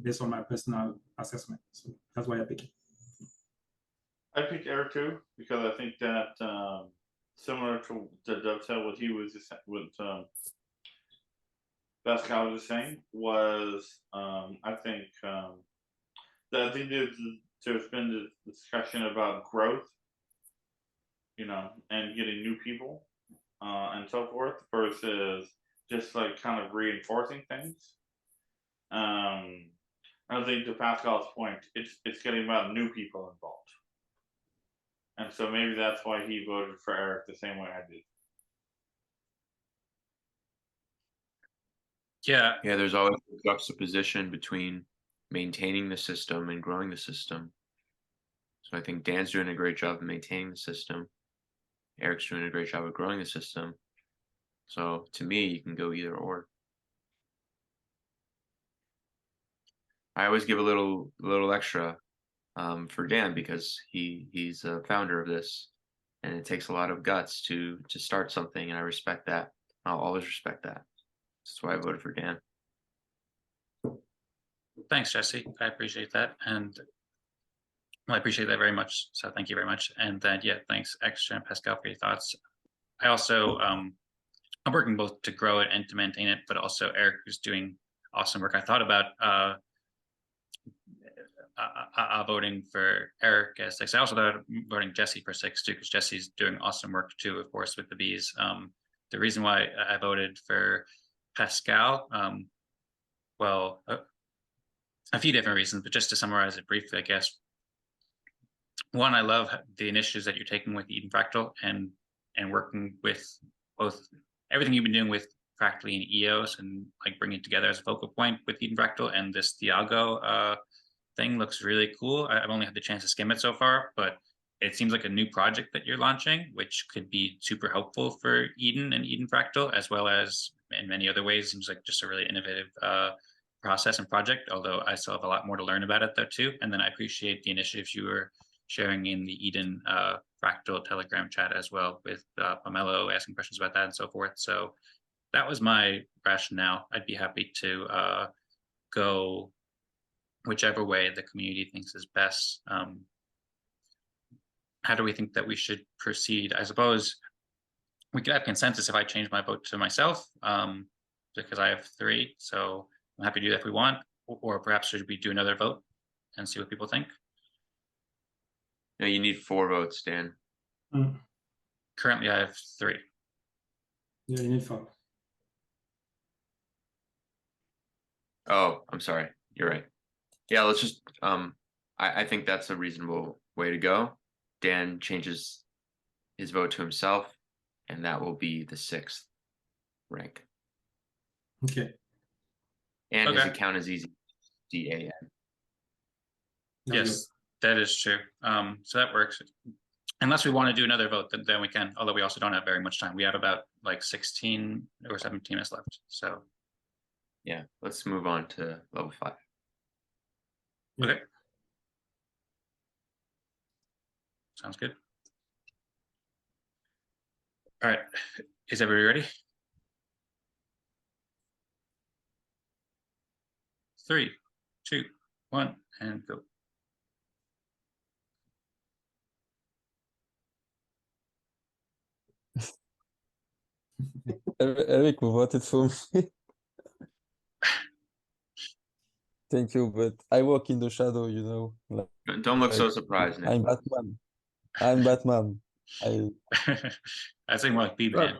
based on my personal assessment. So that's why I picked him. I picked Eric too because I think that similar to the dovetail what he was Pascal was saying was I think there's been the discussion about growth, you know, and getting new people and so forth versus just like kind of reinforcing things. I think to Pascal's point, it's getting about new people involved. And so maybe that's why he voted for Eric the same way I did. yeah, Yeah, there's always a juxtaposition between maintaining the system and growing the system. So I think Dan's doing a great job of maintaining the system. Eric's doing a great job of growing the system. So to me, you can go either or. I always give a little extra for Dan because he's a founder of this, and it takes a lot of guts to start something, and I respect that. I'll always respect that. That's why I voted for Dan. thanks, Jesse. I appreciate that. And well, I appreciate that very much. So thank you very much. And then, yeah, thanks, Extra and Pascal, for your thoughts. I also, I'm working both to grow it and to maintain it, but also Eric is doing awesome work. I thought about voting for Eric as 6. I also thought voting Jesse for 6 too, because Jesse's doing awesome work too, of course, with the bees. The reason why I voted for Pascal, well, a few different reasons, but just to summarize it briefly, I guess. One, I love the initiatives that you're taking with Eden Fractal and working with both everything you've been doing with Fractally and EOS and like bringing it together as a focal point with Eden Fractal, and this Thiago thing looks really cool. I've only had the chance to skim it so far, but it seems like a new project that you're launching, which could be super helpful for Eden and Eden Fractal, as well as in many other ways. It seems like just a really innovative process and project, although I still have a lot more to learn about it though too. And then I appreciate the initiatives you were sharing in the Eden Fractal Telegram chat as well, with Pomelo asking questions about that and so forth. So that was my rationale. I'd be happy to go whichever way the community thinks is best. How do we think that we should proceed? I suppose we could have consensus if I change my vote to myself, because I have 3. So I'm happy to do that if we want, or perhaps should we do another vote and see what people think? No, you need 4 votes, Dan. Currently, I have 3. Yeah, you need 4. Oh, I'm sorry. You're right. Yeah, let's just I think that's a reasonable way to go. Dan changes his vote to himself, and that will be the 6th rank. Okay. And his account is easy. DAN. Yes, that is true. So that works. Unless we want to do another vote, then we can, although we also don't have very much time. We have about like 16 or 17 minutes left. So yeah, let's move on to level 5. Okay. Sounds good. All right. Is everybody ready? 3, 2, 1, and go. Eric voted for me. Thank you, but I work in the shadow, you know. Like, Don't look so surprised, Nick. I'm Batman. I'm Batman. I think like B-Man.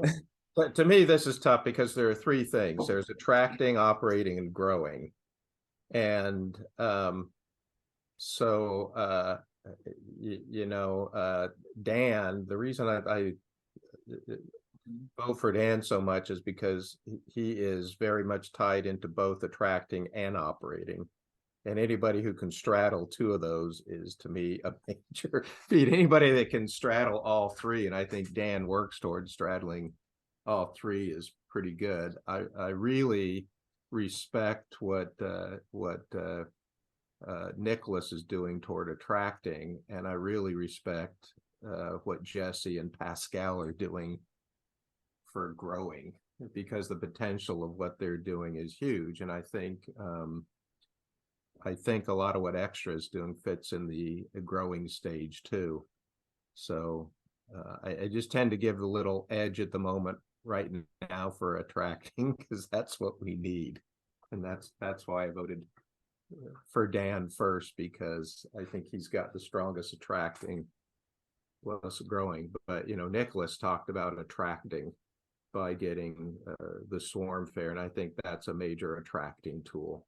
But to me, this is tough because there are 3 things. There's attracting, operating, and growing. And so Dan, the reason I vote for Dan so much is because he is very much tied into both attracting and operating. And anybody who can straddle two of those is, to me, a major feat. Anybody that can straddle all three, and I think Dan works towards straddling all three, is pretty good. I really respect what Nicolas is doing toward attracting, and I really respect what Jesse and Pascal are doing for growing, because the potential of what they're doing is huge. And I think a lot of what Extra is doing fits in the growing stage too. So I just tend to give a little edge at the moment right now for attracting, because that's what we need. And that's why I voted for Dan first, because I think he's got the strongest attracting, plus growing. But Nicolas talked about attracting by getting the swarm fair, and I think that's a major attracting tool.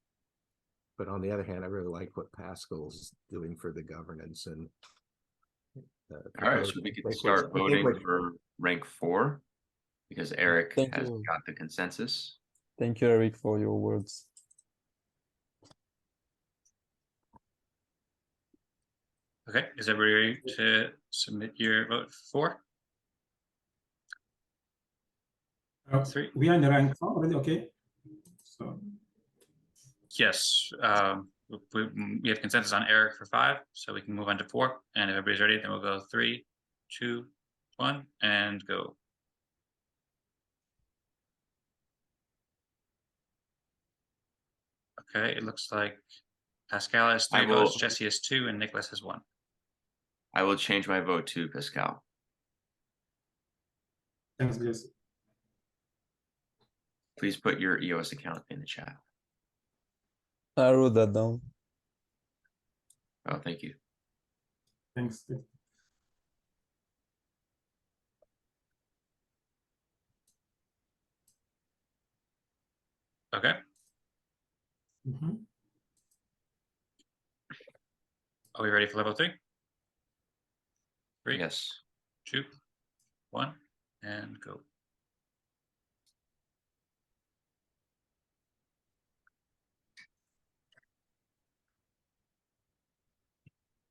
But on the other hand, I really like what Pascal's doing for the governance. And all right, so we can start voting for rank 4, because Eric has got the consensus. Thank you, Eric, for your words. Okay, is everybody ready to submit your vote for 3? We are in the rank 4 already, okay? So Yes, we have consensus on Eric for 5, so we can move on to 4. And if everybody's ready, then we'll go 3, 2, 1, and go. Okay, it looks like Pascal has 3 votes, Jesse has 2, and Nicolas has 1. I will change my vote to Pascal. thanks, Jesse. Please put your EOS account in the chat. I wrote that down. Oh, thank you. Thanks. Okay. Are we ready for level 3? 3, yes, 2, 1, and go.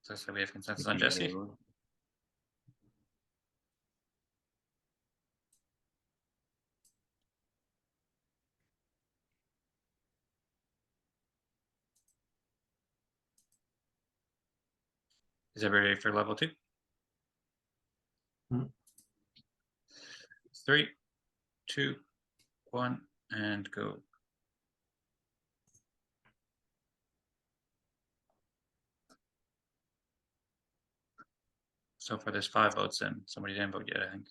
So we have consensus on Jesse. Is everybody ready for level 2? 3, 2, 1, and go. So far, there's 5 votes in. Somebody didn't vote yet, I think.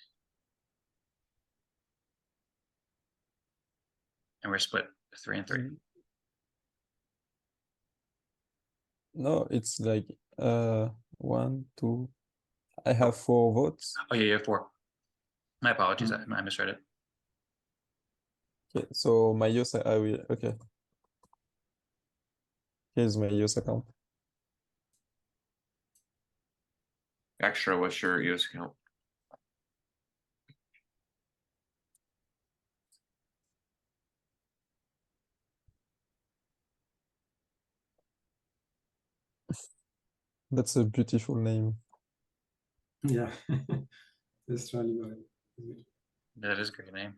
And we're split 3 and 3. No, it's like 1, 2. I have 4 votes. Oh yeah, you have 4. My apologies, I misread it. Okay, so my EOS, I will. Okay. Here's my EOS account. Extra, what's your EOS account? That's a beautiful name. Yeah, that's really good. That is a great name.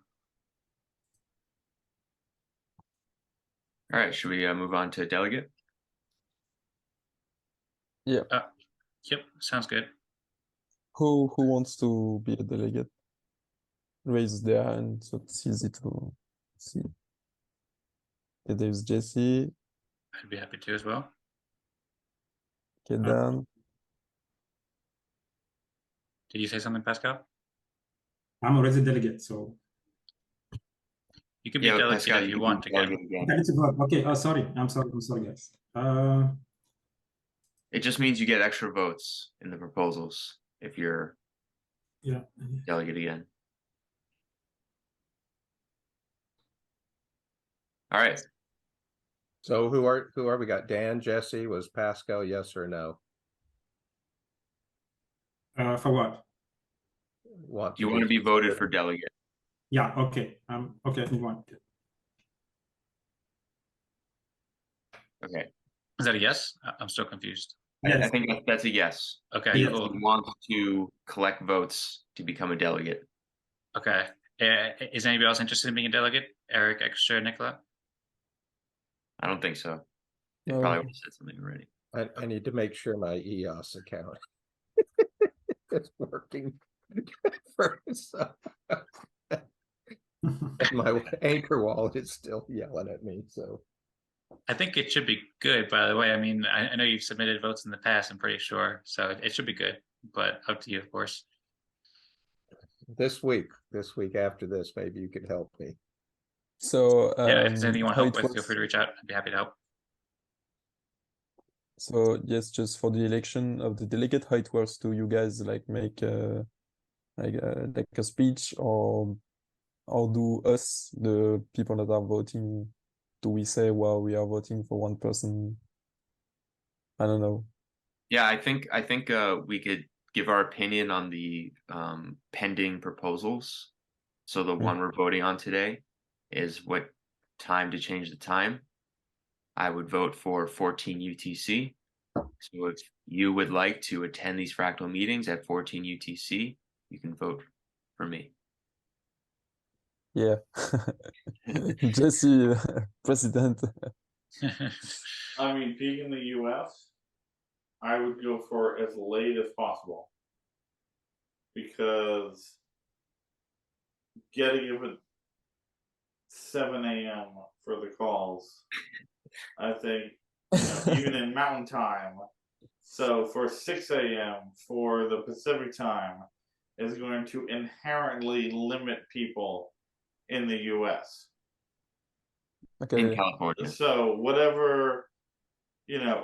All right, should we move on to delegate? Yeah. Yep, sounds good. Who wants to be a delegate? Raise their hand so it's easy to see. Okay, there's Jesse. I'd be happy to as well. Okay, Dan. Did you say something, Pascal? I'm already a delegate, so you can be delegate Pascal, if you want again. okay. Oh, sorry. I'm sorry, guys. It just means you get extra votes in the proposals if you're delegate again. All right. So who are we got? Dan, Jesse, was Pascal, yes or no? For what? You want to be voted for delegate. Yeah, okay. Okay, move on. Okay. Is that a yes? I'm still confused. I Yes. think that's a yes. Okay, Yes. cool. You want to collect votes to become a delegate. Okay. Is anybody else interested in being a delegate? Eric, Extra, Nicola? I don't think so. They No. probably would have said something already. I need to make sure my EOS account is working first. And my anchor wallet is still yelling at me, so. I think it should be good, by the way. I mean, I know you've submitted votes in the past, I'm pretty sure. So it should be good, but up to you, of course. This week after this, maybe you could help me. So Yeah, if there's anything you want how help it with, feel works- free to reach out. I'd be happy to help. So yes, just for the election of the delegate, how it works? Do you guys like make like a speech, or do us, the people that are voting, do we say, well, we are voting for one person? I don't know. Yeah, I think we could give our opinion on the pending proposals. So the one we're voting on today is what time to change the time. I would vote for 14 UTC. So if you would like to attend these fractal meetings at 14 UTC, you can vote for me. Yeah. Jesse, president. I mean, being in the US, I would go for as late as possible. Because getting up at 7 a.m. for the calls, I think, even in mountain time. So for 6 a.m. for the Pacific time is going to inherently limit people in the US. Okay. In California. So whatever,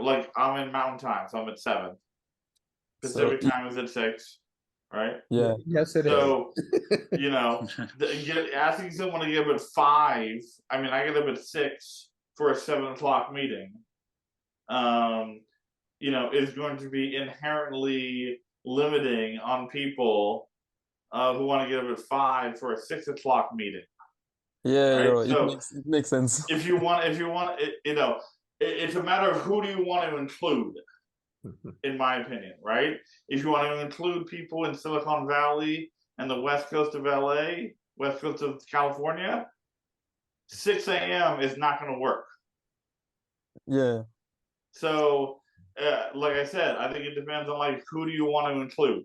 like I'm in mountain time, so I'm at 7. Pacific time is at 6, right? Yeah. Yes, it is. So, asking someone to get up at 5, I mean, I get up at 6 for a 7 o'clock meeting, is going to be inherently limiting on people who want to get up at 5 for a 6 o'clock meeting. Yeah, Right? no, So it makes sense. if you want, it's a matter of who do you want to include, in my opinion, right? If you want to include people in Silicon Valley and the west coast of LA, west coast of California, 6 a.m. is not going to work. Yeah. So, like I said, I think it depends on who do you want to include?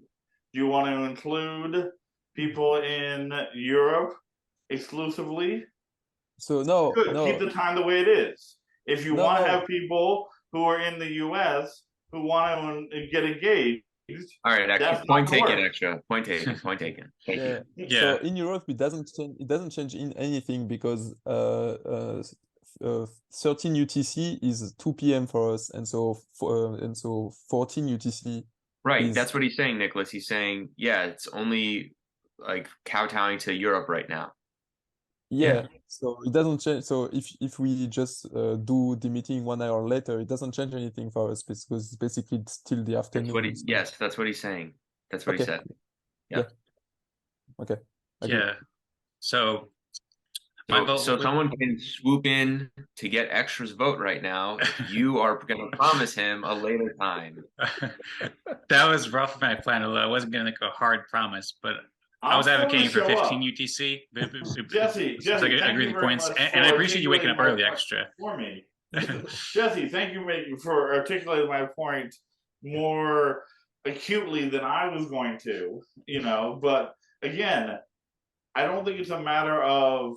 Do you want to include people in Europe exclusively? So no, Good. no. Keep the time the way it is. If you want to No. have people who are in the US who want to get engaged, all right, actually, that's point not gonna taken, work. Extra. Point taken, point taken. Thank Yeah. you. So in Europe, it doesn't change in anything, because 13 UTC is 2 p.m. for us, and so 14 UTC. Right, that's what he's saying, Nicolas. He's saying, yeah, it's only like kowtowing to Europe right now. Yeah. So it doesn't change. So if we just do the meeting 1 hour later, it doesn't change anything for us, because basically it's still the afternoon. That's what he, yes, that's what he's saying. That's what he said. Yeah. Okay. Yeah. So So someone can swoop in to get Extra's vote right now. You are going to promise him a later time. That was rough my plan, although I wasn't going to make a hard promise, but I was advocating for 15 UTC. Jesse, I agree with the points, and I appreciate you waking up early, Extra. For me, Jesse, thank you for articulating my point more acutely than I was going to. But again, I don't think it's a matter of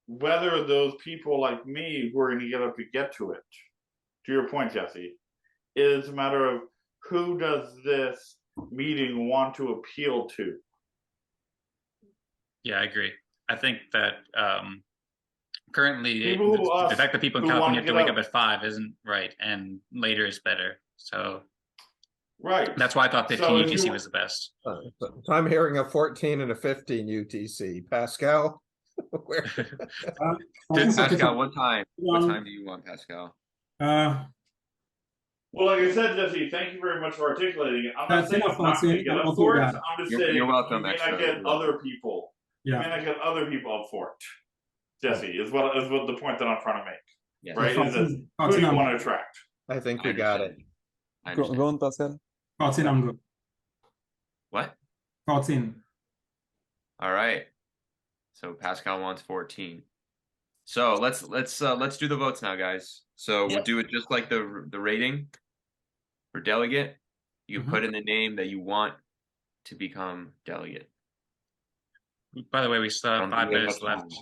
whether those people like me who are going to get up to get to it. To your point, Jesse, it is a matter of who does this meeting want to appeal to. Yeah, I agree. I think that currently the fact that people in California have to wake up at 5 isn't right, and later is better. So right, that's why I thought 15 UTC was the best. So I'm hearing a 14 and a 15 UTC. Pascal? Pascal, what time? What time do you want, Pascal? Well, like I said, Jesse, thank you very much for articulating it. I'm not saying I'm not going to get up for it. I'm just saying you're welcome. You may not get other people. You may not get other people up for it. Jesse is what the point that I'm trying to make. Yeah. Right? Is that who do you want to attract? I think we got it. Go on, Pascal. 14, I'm good. What? 14. All right. So Pascal wants 14. So let's do the votes now, guys. So we'll do it just like the rating for delegate. You put in the name that you want to become delegate. By the way, we still have 5 minutes left.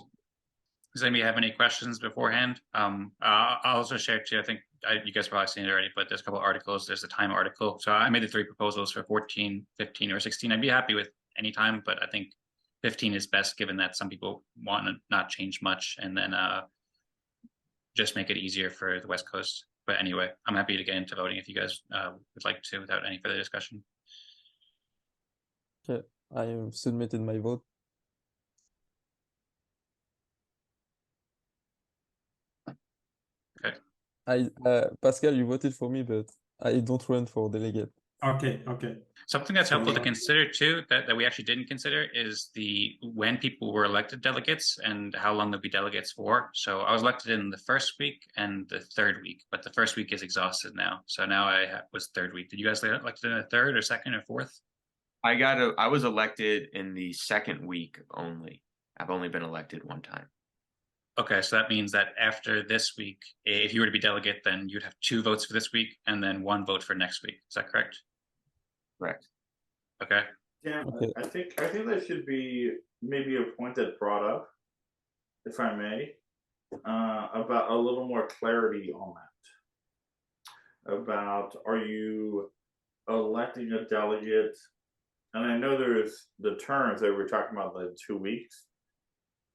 Does anybody have any questions beforehand? I'll also share too. I think you guys probably seen it already, but there's a couple articles. There's the time article. So I made the 3 proposals for 14, 15, or 16. I'd be happy with any time, but I think 15 is best given that some people want to not change much and then just make it easier for the West Coast. But anyway, I'm happy to get into voting if you guys would like to without any further discussion. Okay, I have submitted my vote. Okay. Pascal, you voted for me, but I don't run for delegate. Okay. Something that's helpful to consider too, that we actually didn't consider, is when people were elected delegates and how long they'll be delegates for. So I was elected in the first week and the 3rd week, but the first week is exhausted now. So now I was 3rd week. Did you guys get elected in the 3rd or 2nd or 4th? I was elected in the 2nd week only. I've only been elected 1 time. Okay, so that means that after this week, if you were to be delegate, then you'd have 2 votes for this week and then 1 vote for next week. Is that correct? Correct. Okay. Yeah, Okay. I think there should be maybe a point that brought up, if I may, about a little more clarity on that. About, are you electing a delegate? And I know there's the terms that we're talking about, the 2 weeks,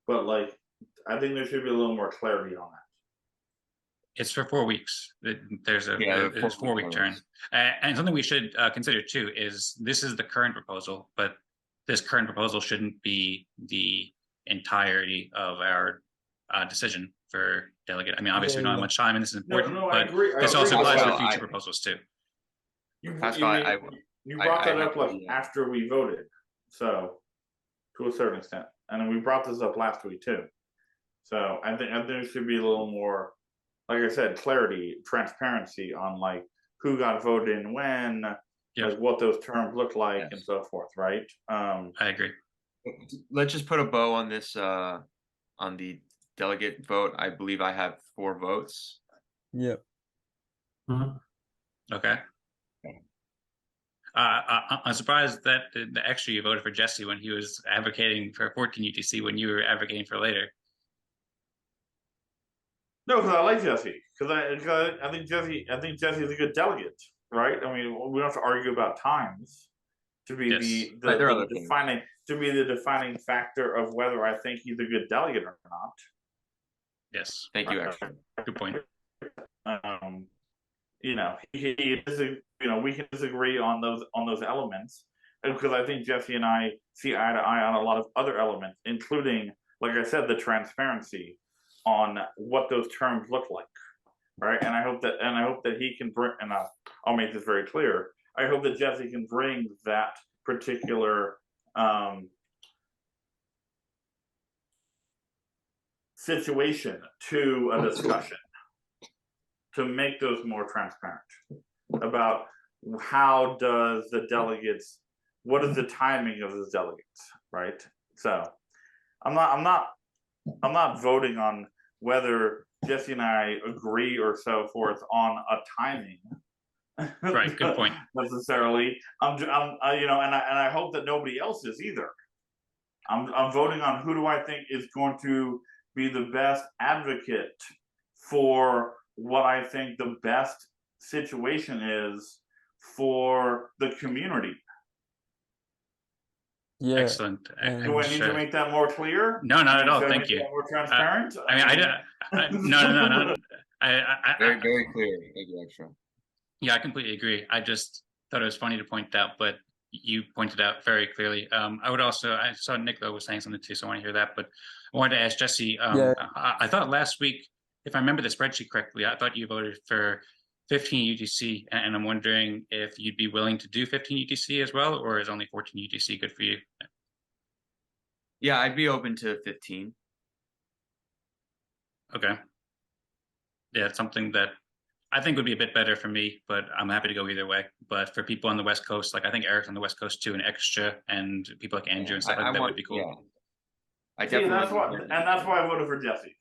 but like, I think there should be a little more clarity on that. It's for 4 weeks. There's a 4-week term. And something we should consider too is this is the current proposal, but this current proposal shouldn't be the entirety of our decision for delegate. I mean, obviously we don't have much time and this is important, but this also applies to future proposals too. You brought that up like after we voted, so to a certain extent, and then we brought this up last week too. So I think there should be a little more, like I said, clarity, transparency on like who got voted in when, like what those terms look like and so forth, right? I agree. Let's just put a bow on this on the delegate vote. I believe I have 4 votes. Yeah. Okay. I'm surprised that the extra you voted for Jesse when he was advocating for 14 UTC when you were advocating for later. No, because I like Jesse. Because I think Jesse is a good delegate, right? I mean, we don't have to argue about times to be the defining factor of whether I think he's a good delegate or not. Yes. Thank you, actually. Good point. You know, we can disagree on those elements, because I think Jesse and I see eye to eye on a lot of other elements, including, like I said, the transparency on what those terms look like, right? And I hope that he can bring, and I'll make this very clear. I hope that Jesse can bring that particular situation to a discussion to make those more transparent about how does the delegates, what is the timing of the delegates, right? So I'm not voting on whether Jesse and I agree or so forth on a timing. Right, good point. Necessarily, and I hope that nobody else is either. I'm voting on who do I think is going to be the best advocate for what I think the best situation is for the community. Yeah. Excellent. Do I need to make that more clear? No, not at all. Thank you. More transparent? No. Very, very clear. Thank you, Extra. Yeah, I completely agree. I just thought it was funny to point out, but you pointed out very clearly. I saw Nicolas was saying something too, so I want to hear that. But I wanted to ask Jesse. Yeah. I thought last week, if I remember the spreadsheet correctly, I thought you voted for 15 UTC, and I'm wondering if you'd be willing to do 15 UTC as well, or is only 14 UTC good for you? Yeah, I'd be open to 15. Okay. Yeah, it's something that I think would be a bit better for me, but I'm happy to go either way. But for people on the West Coast, like I think Eric's on the West Coast too, and extra, and people like Andrew and stuff like that would be cool. Yeah. I See, definitely. that's why I voted for Jesse.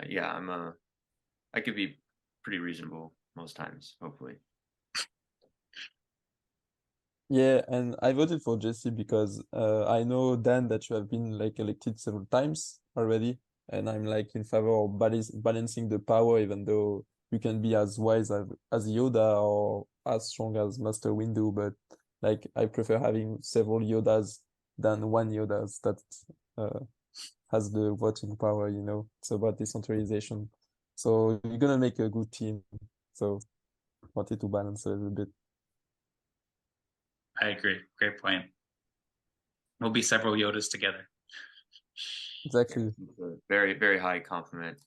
Yeah, I could be pretty reasonable most times, hopefully. Yeah, and I voted for Jesse because I know, Dan, that you have been like elected several times already, and I'm like in favor of balancing the power, even though you can be as wise as Yoda or as strong as Master Windu, but like I prefer having several Yodas than one Yodas that has the voting power, you know. It's about decentralization. So you're gonna make a good team. So wanted to balance a little bit. I agree. Great point. We'll be several Yodas together. Exactly. Very, very high compliment.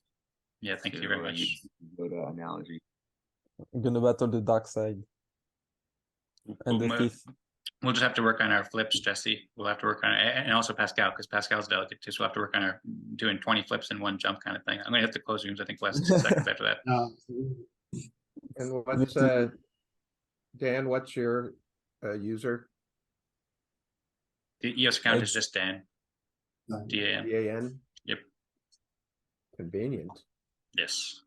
Yeah, thank you very much. Yoda analogy. I'm gonna battle the dark side. And the thief. We'll just have to work on our flips, Jesse. We'll have to work on it. And also Pascal, because Pascal's delegate too. So we'll have to work on our doing 20 flips in one jump kind of thing. I'm going to have to close rooms, I think, less than 2 seconds after that. And what's Dan, what's your user? The EOS account is just Dan. DAN. DAN? Yep. Convenient. Yes.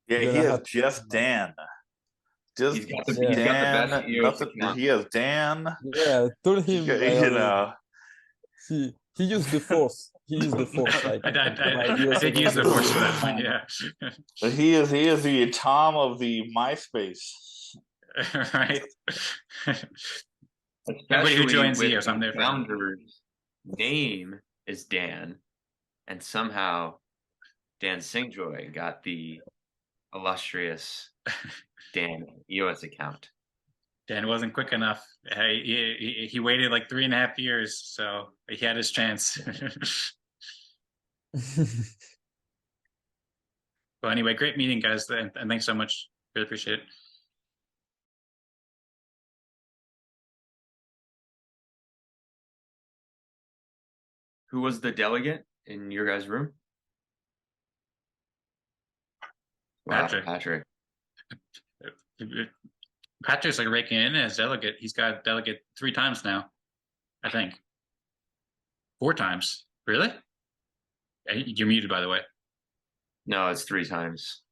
Yeah, he is just Dan. Just He's got the Dan. best EOS account. He is Dan. Yeah, I told him. You know. He used the force. He used the force. Like, I did use the force for that one, yeah. He is the Tom of the MySpace. Right. Everybody who joins EOS, I'm there for. Founder's name is Dan, and somehow Dan Singjoy got the illustrious Dan EOS account. Dan wasn't quick enough. He waited like 3.5 years, so he had his chance. Well, anyway, great meeting, guys, and thanks so much. Really appreciate it. Who was the delegate in your guys' room? Patrick. Wow, Patrick. Patrick's like raking in as delegate. He's got delegate 3 times now, I think. 4 times. Really? You're muted, by the way. No, it's 3 times.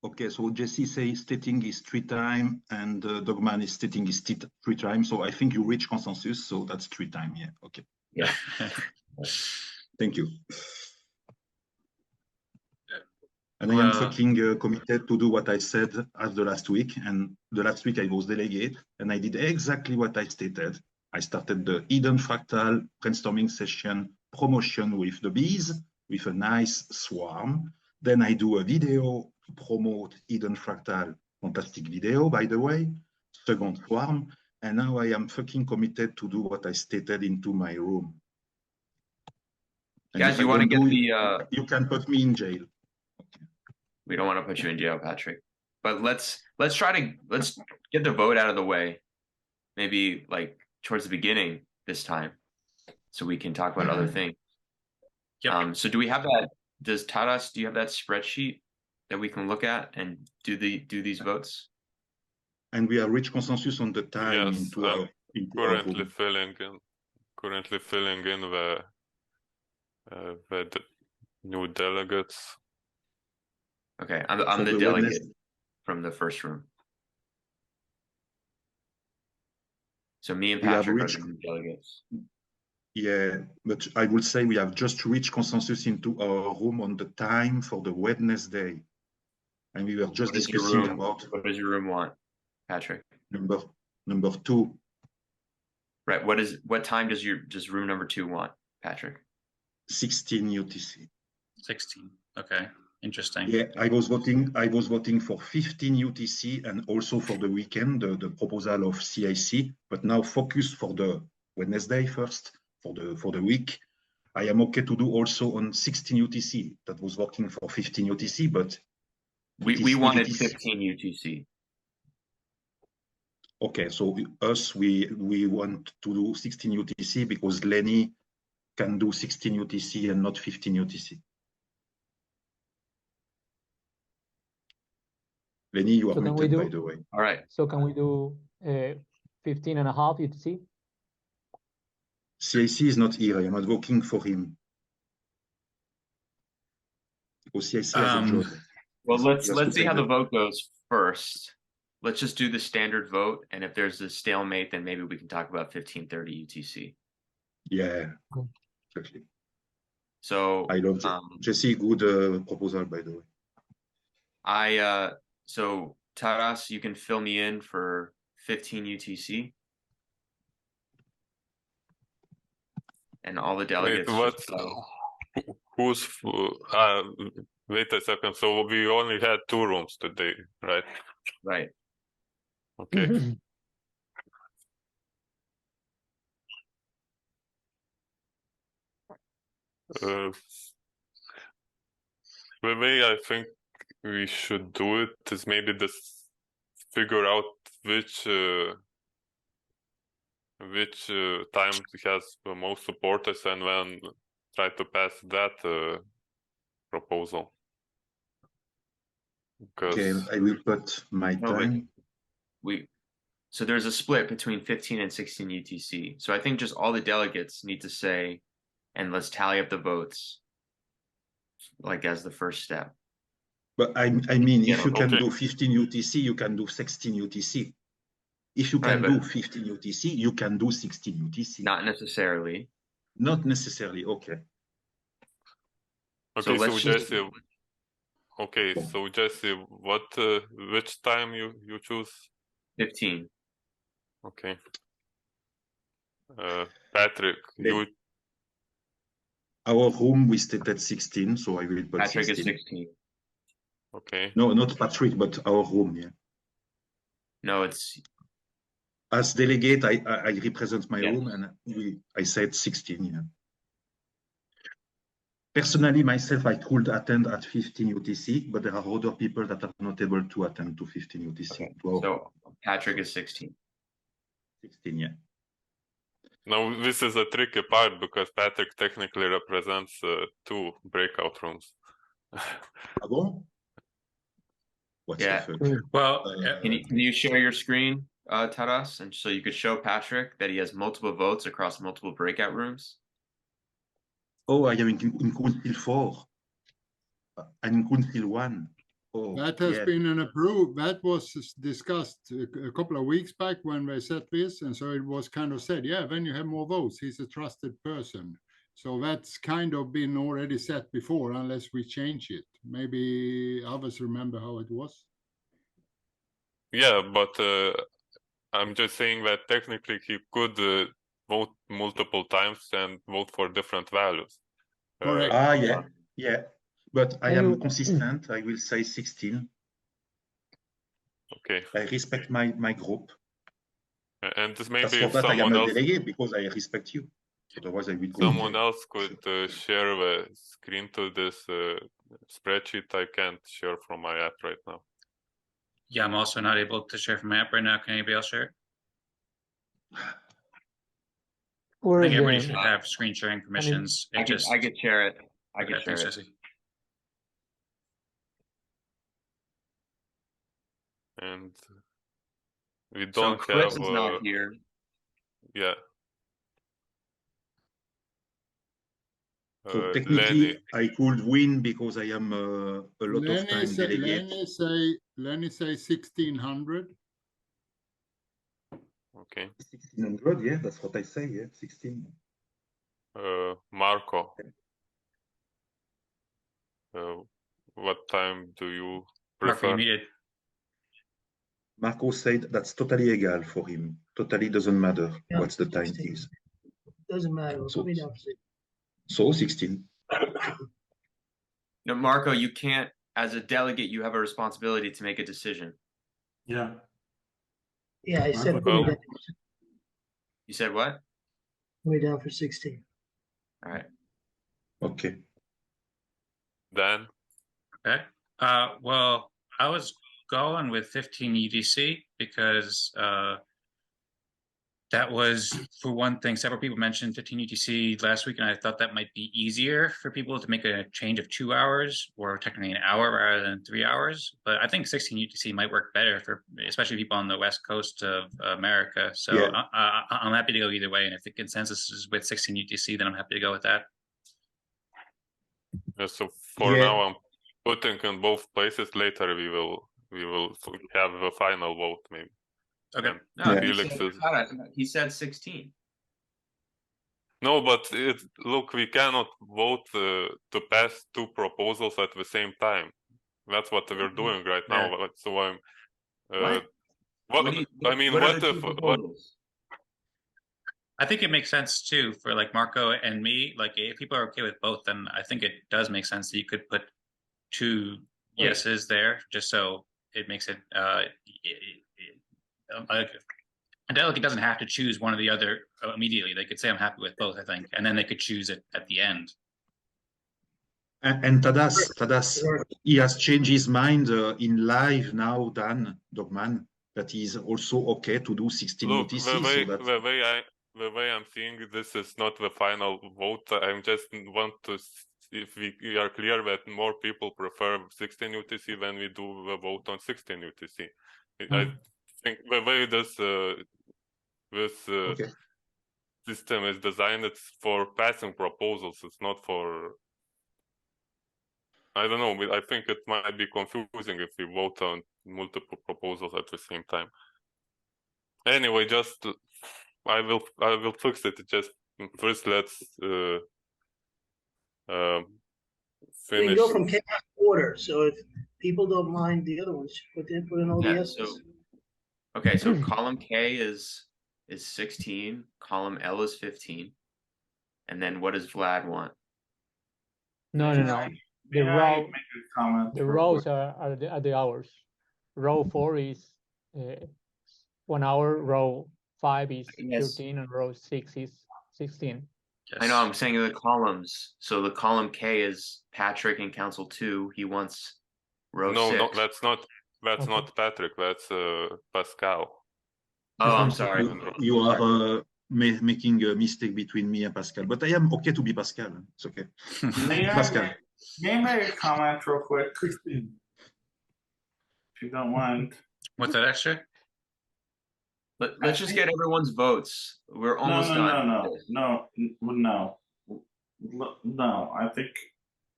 Okay, so Jesse says stating is 3 times, and Dogman is stating is 3 times. So I think you reach consensus. So that's 3 times. Yeah. Okay. Yeah. Thank you. And I am fucking committed to do what I said as the last week. And the last week I was delegate, and I did exactly what I stated. I started the Eden Fractal Brainstorming Session promotion with the bees, with a nice swarm. Then I do a video to promote Eden Fractal, fantastic video, by the way, second swarm. And now I am fucking committed to do what I stated into my room. And guys, you want to get the... You can put me in jail. We don't want to put you in jail, Patrick. But let's get the vote out of the way. Maybe like towards the beginning this time, so we can talk about other things. Yep. So do we have that? Does Tadas? Do you have that spreadsheet that we can look at and do these votes? And we have reached consensus on the time. Yes, currently filling in the new delegates. Okay, I'm the delegate from the first room. So me and Patrick are the delegates. Yeah, but I would say we have just reached consensus into our room on the time for the Wednesday. And we were just discussing about... What does your room want, Patrick? Number 2. Right, what time does room number 2 want, Patrick? 16 UTC. 16, okay. Interesting. Yeah, I was voting for 15 UTC and also for the weekend, the proposal of CIC, but now focus for the Wednesday first, for the week. I am okay to do also on 16 UTC. That was working for 15 UTC, but we wanted 15 UTC. Okay, so we want to do 16 UTC because Lenny can do 16 UTC and not 15 UTC. Lenny, you are muted, by the way. All right. So can we do 15 and a half UTC? CIC is not here. I am advocating for him. Because CIC has a job. Well, let's see how the vote goes first. Let's just do the standard vote, and if there's a stalemate, then maybe we can talk about 1530 UTC. Yeah, exactly. So I love Jesse. Good proposal, by the way. So Tadas, you can fill me in for 15 UTC, and all the delegates. Wait, wait a second. So we only had 2 rooms today, right? Right. Okay. The way I think we should do it is maybe just figure out which time has the most supporters, and then try to pass that proposal. Okay, I will put my time. So there's a split between 15 and 16 UTC. So I think just all the delegates need to say, and let's tally up the votes, like as the first step. But I mean, if you can do 15 UTC, you can do 16 UTC. If you can do 15 UTC, you can do 16 UTC. Not necessarily. Not necessarily. Okay. Okay, so Jesse. Okay, so Jesse, which time you choose? 15. Okay. Patrick, Our room we stated 16, so I will put Patrick 16. is 16. Okay. No, not Patrick, but our room, yeah. No, it's... As delegate, I represent my room, and I said 16, yeah. Personally, myself, I could attend at 15 UTC, but there are other people that are not able to attend to 15 UTC. Okay. So Patrick is 16. 16, yeah. Now, this is a tricky part because Patrick technically represents 2 breakout rooms. Ah bon? What's the fuck? Well, can you share your screen, Tadas? And so you could show Patrick that he has multiple votes across multiple breakout rooms. Oh, I am in Council 4. I'm in Council 1. Oh, that has been an approved. That was discussed a couple of weeks back when they set this, and so it was kind of said, yeah, when you have more votes, he's a trusted person. So that's kind of been already set before, unless we change it. Maybe others remember how it was. Yeah, but I'm just saying that technically he could vote multiple times and vote for different values. Correct. Yeah. But I am consistent. I will say 16. Okay. I respect my group. And this maybe That's for that I am else, a delegate, because I respect you. Otherwise, I will go. Someone else could share the screen to this spreadsheet. I can't share from my app right now. Yeah, I'm also not able to share from my app right now. Can anybody else share it? I think everybody should have screen sharing permissions. I could share it. I could share it. Jesse. And we So don't Chris have. is not here. Yeah. So technically, Lenny. I could win because I am a lot of time delegate. Lenny say 1600. Okay. 1600, yeah, that's what I say, yeah, 16. Marco. What time do you prefer? Marco, you muted. Marco said that's totally egal for him. Totally doesn't matter what the time is. Doesn't matter. So 16. No, Marco, you can't, as a delegate, you have a responsibility to make a decision. Yeah. Yeah, I said Marco. put You said what? me down for 16. All right. Okay. Dan? Okay. Well, I was going with 15 UTC because that was, for one thing, several people mentioned 15 UTC last week, and I thought that might be easier for people to make a change of 2 hours or technically an hour rather than 3 hours. But I think 16 UTC might work better for especially people on the west coast of America. So Yeah. I'm happy to go either way. And if the consensus is with 16 UTC, then I'm happy to go with that. Yeah, so for Yeah. now, I'm putting in both places. Later, we will have a final vote, maybe. Okay. And No, Yeah. he said 16. No, but look, we cannot vote to pass 2 proposals at the same time. That's what we're doing right now. Yeah. So I'm. What? What I mean, what are the if? two What, proposals? I think it makes sense too for like Marco and me. Like if people are okay with both, then I think it does make sense that you could put 2 yeses there, just so it makes it. A delegate doesn't have to choose one or the other immediately. They could say I'm happy with both, I think, and then they could choose it at the end. And Tadas, he has changed his mind in live now, Dan Dogman, that he's also okay to do 16 look, UTC. the way I'm seeing this is not the final vote. I just want to see if we are clear that more people prefer 16 UTC than we do the vote on 16 UTC. I think the way this Okay. system is designed, it's for passing proposals. It's not for. I don't know. I think it might be confusing if we vote on multiple proposals at the same time. Anyway, just I will fix it. Just first, let's You finish. go from chaos to order. So if people don't mind the other ones, put in all the Yeah, yeses. Okay, so column K is 16, column L is 15. And then what does Vlad want? No. The May I row, make a comment the real rows quick? are the hours. Row 4 is 1 hour. Row 5 is Yes. 13, and row 6 is 16. Yes. I know, I'm saying the columns. So the column K is Patrick in Council 2. He wants row 6. No, that's not Okay. Patrick. That's Pascal. Oh, I'm sorry. You are making a mistake between me and Pascal, but I am okay to be Pascal. It's okay. Pascal. May I make a comment real quick? If you don't mind. What's that extra? Let's just get everyone's votes. We're almost done. No. I think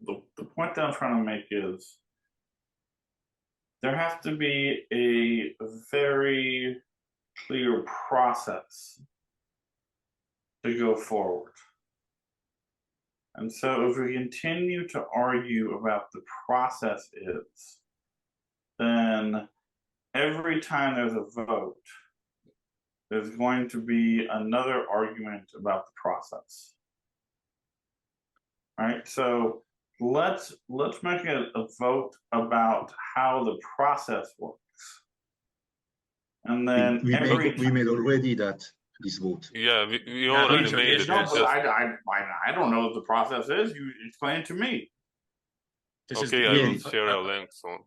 the point that I'm trying to make is there has to be a very clear process to go forward. And so if we continue to argue about the process is, then every time there's a vote, there's going to be another argument about the process. Right? So let's make a vote about how the process works. And then we made already this vote. Yeah, we already made it. No, but I don't know what the process is. You explain it to me. Okay, I will share a link soon.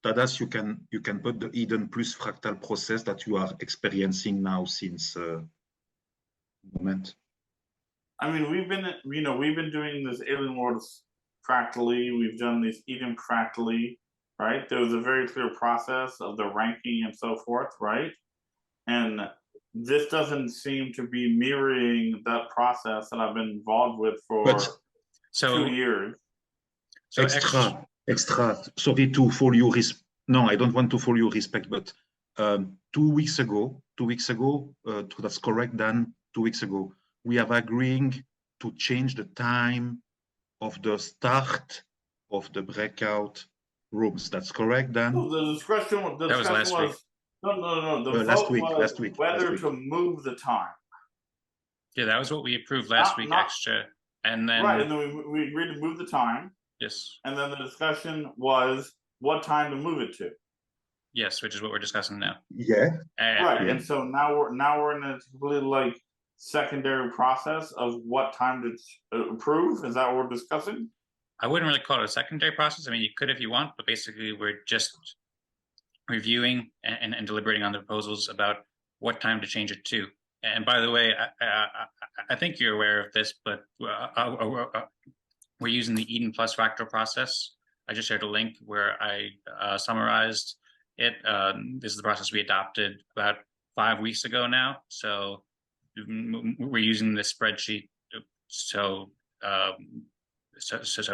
Tadas, you can put the Eden plus fractal process that you are experiencing now since moment. I mean, we've been doing this Alien Worlds fractally. We've done this Eden fractally, right? There was a very clear process of the ranking and so forth, right? And this doesn't seem to be mirroring that process that I've been involved with for 2 years. So extra. Sorry to follow your no, I don't want to follow your respect, but 2 weeks ago, that's correct, Dan. 2 weeks ago, we are agreeing to change the time of the start of the breakout rooms. That's correct, Dan? No, the discussion was last week. No. The last vote week, was last week, whether last week. to move the time. Yeah, that was what we approved last week extra. And then right, and then we agreed to move the time. Yes. And then the discussion was what time to move it to. Yes, which is what we're discussing now. Yeah. Right. And so now we're in a completely like secondary process of what time to approve. Is that what we're discussing? I wouldn't really call it a secondary process. I mean, you could if you want, but basically we're just reviewing and deliberating on the proposals about what time to change it to. And by the way, I think you're aware of this, but we're using the Eden plus fractal process. I just shared a link where I summarized it. This is the process we adopted about 5 weeks ago now. So we're using this spreadsheet so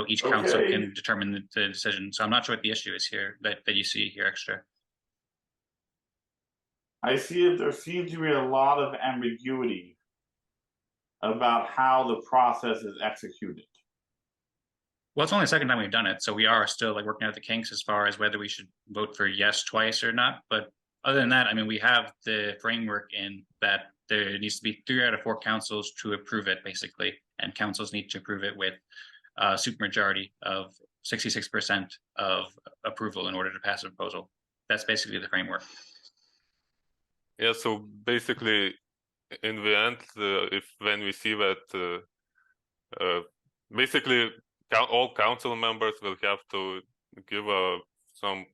each council can determine the decision. So I'm not sure what the issue is here that you see here extra. I see that there seems to be a lot of ambiguity about how the process is executed. Well, it's only the second time we've done it, so we are still like working out the kinks as far as whether we should vote for yes twice or not. But other than that, I mean, we have the framework in that there needs to be 3 out of 4 councils to approve it, basically, and councils need to approve it with a supermajority of 66% of approval in order to pass a proposal. That's basically the framework. Yeah, so basically, in the end, when we see that basically all council members will have to give some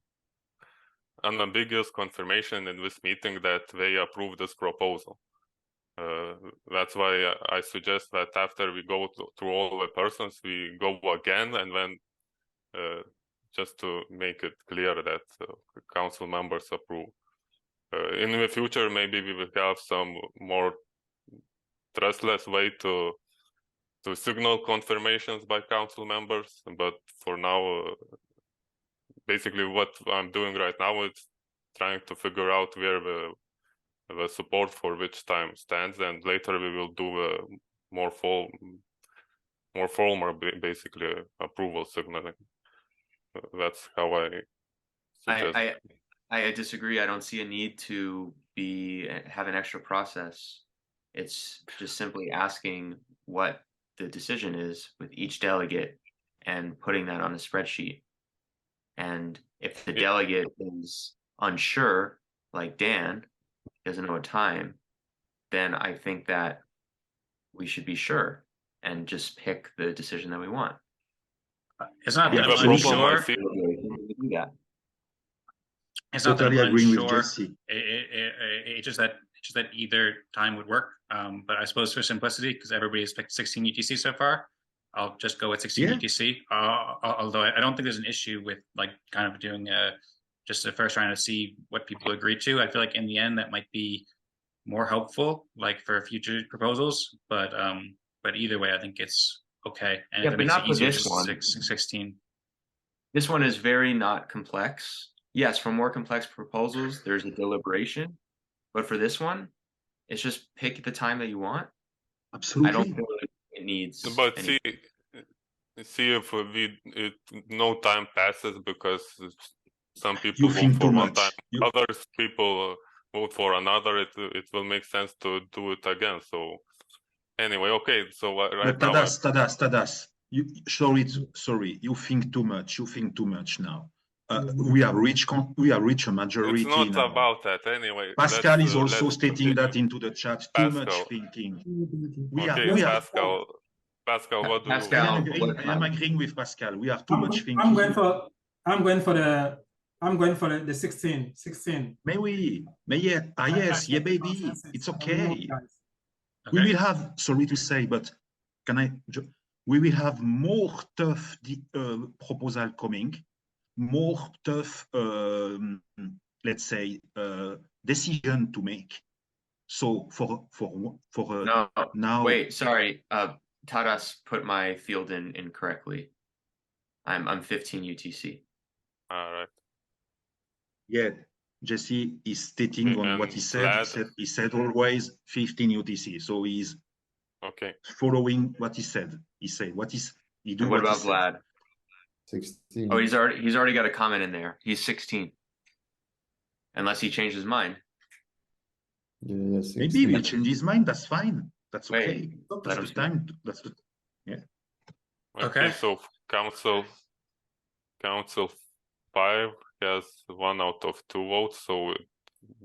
unambiguous confirmation in this meeting that they approve this proposal. That's why I suggest that after we go through all the persons, we go again and then just to make it clear that council members approve. In the future, maybe we will have some more trustless way to signal confirmations by council members. But for now, basically what I'm doing right now is trying to figure out where the support for which time stands, and later we will do a more formal, basically approval signaling. That's how I suggest. I disagree. I don't see a need to have an extra process. It's just simply asking what the decision is with each delegate and putting that on a spreadsheet. And if the delegate is unsure, like Dan, doesn't know a time, then I think that we should be sure and just pick the decision that we want. It's not that I'm unsure. It's not that I'm unsure. It's just that either time would work. But I suppose for simplicity, because everybody has picked 16 UTC so far, I'll just go with 16 UTC. Although I don't think there's an issue with like kind of doing just first trying to see what people agree to. I feel like in the end that might be more helpful, like for future proposals. But either way, I think it's okay. And yeah, if it but makes not it for easier, this one. 16. This one is very not complex. Yes, for more complex proposals, there's a deliberation. But for this one, it's just pick the time that you want. Absolutely. I don't feel like it needs. But see if no time passes because some people vote for one time, others people vote for another. It will make sense to do it again. So anyway, okay. So right now, Tadas. Sorry. You think too much. You think too much now. We have reached a majority. It's not now. about that anyway. Pascal is also stating that into the chat. Too much thinking. Pascal, what do you? I am agreeing with Pascal. We have too much thinking. I'm going for the 16. Yes, baby. It's okay. We will have. Sorry to say, but we will have more tough proposal coming. More tough, let's say, decision to make. So for now. Wait, sorry. Tadas put my field in incorrectly. I'm 15 UTC. All right. Yeah, Jesse is stating on what he said. He said always 15 UTC. So he's following what he said. He said what he do. What about Vlad? 16. Oh, he's already got a comment in there. He's 16. Unless he changed his mind. Yeah, maybe he'll change his mind. That's fine. That's okay. That's the time. Yeah. Okay. So council Council 5 has 1 out of 2 votes, so it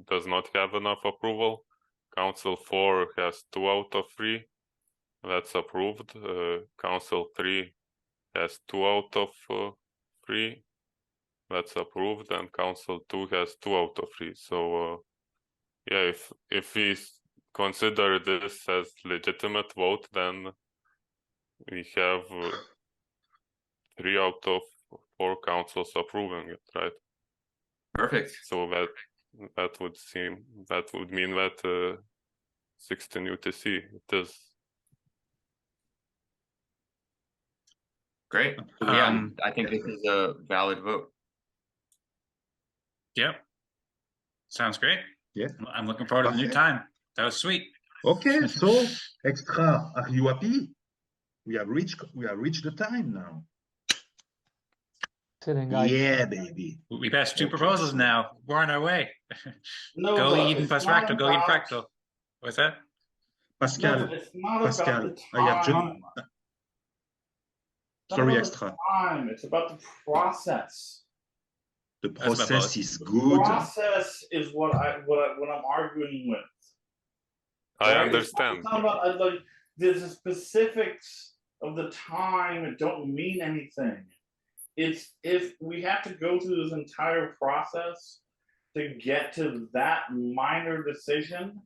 does not have enough approval. Council 4 has 2 out of 3. That's approved. Council 3 has 2 out of 3. That's approved, and Council 2 has 2 out of 3. So yeah, if we consider this as legitimate vote, then we have 3 out of 4 councils approving it, right? Perfect. So that would mean that 16 UTC it is. Great. Yeah, I think this is a valid vote. Yep. Sounds great. Yeah. I'm looking forward to the new time. That was sweet. Okay, so extra, are you happy? We have reached the time now. Excellent, guys. Yeah, baby. We passed 2 proposals now. We're on our way. No, Go but Eden it's plus not fractal. Go Eden about- fractal. What's that? Pascal, No, it's not Pascal, about the I have just. time. It's not Sorry, about the extra. time. It's about the process. The That's about process both. is The good. process is what I'm arguing with. I Right? understand. It's not about like the specifics of the time. It don't mean anything. It's if we have to go through this entire process to get to that minor decision.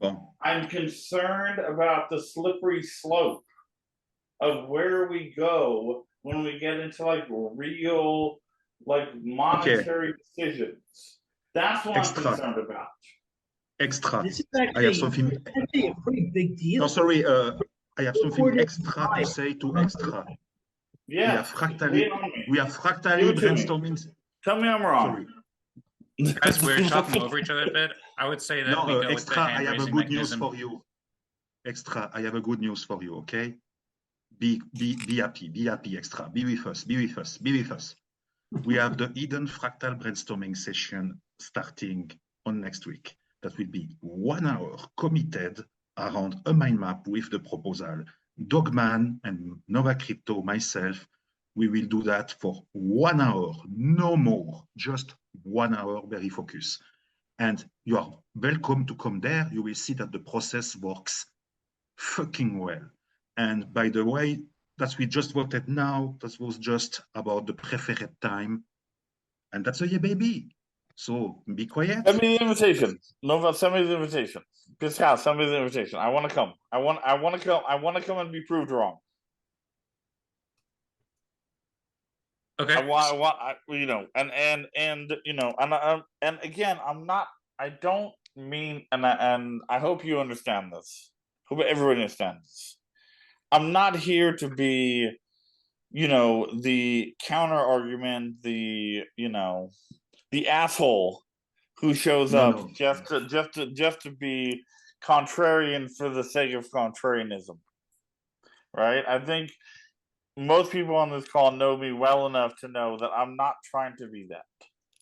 Bon. I'm concerned about the slippery slope of where we go when we get into like real, like monetary decisions. That's what Extra. I'm concerned about. Extra. This is I actually, have something. actually a pretty big deal. No, sorry. I have something Recorded extra to live. say to extra. Yeah, We have fractally. We have fractally Give it to me. brainstorming. Tell me I'm wrong. Sorry. As we're talking over each other a bit, I would say that No, we go with the extra. I hand have a raising good news mechanism. for you. Extra. I have a good news for you. Okay. Be happy. Be happy. Extra. Be with us. Be with us. Be with us. We have the Eden Fractal Brainstorming Session starting on next week. That will be 1 hour committed around a mind map with the proposal. Dogman and Nova Crypto, myself, we will do that for 1 hour, no more, just 1 hour, very focused. And you are welcome to come there. You will see that the process works fucking well. And by the way, that we just voted now, that was just about the preferred time. And that's a yeah, baby. So be quiet. Send me the invitation. Nova, send me the invitation. Pascal, send me the invitation. I want to come. I want to come. I want to come and be proved wrong. Okay. You know, and you know, and again, I don't mean, and I hope you understand this. Hope everybody understands this. I'm not here to be, you know, the counter argument, the asshole who shows up just to be contrarian for the sake of contrarianism, right? I think most people on this call know me well enough to know that I'm not trying to be that,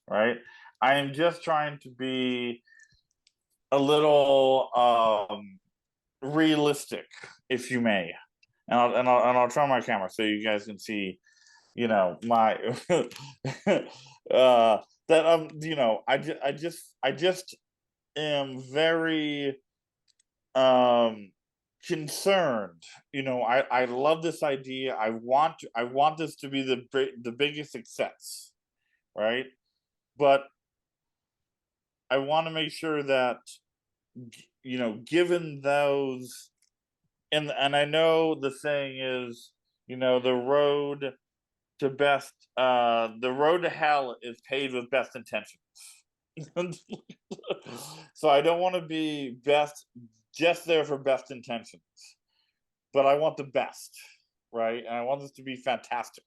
right? I am just trying to be a little realistic, if you may, and I'll turn my camera so you guys can see, you know, my that you know, I just am very concerned. You know, I love this idea. I want this to be the biggest success, right? But I want to make sure that, you know, given those, and I know the saying is, you know, the road to hell is paved with best intentions. So I don't want to be just there for best intentions, but I want the best, right? And I want this to be fantastic.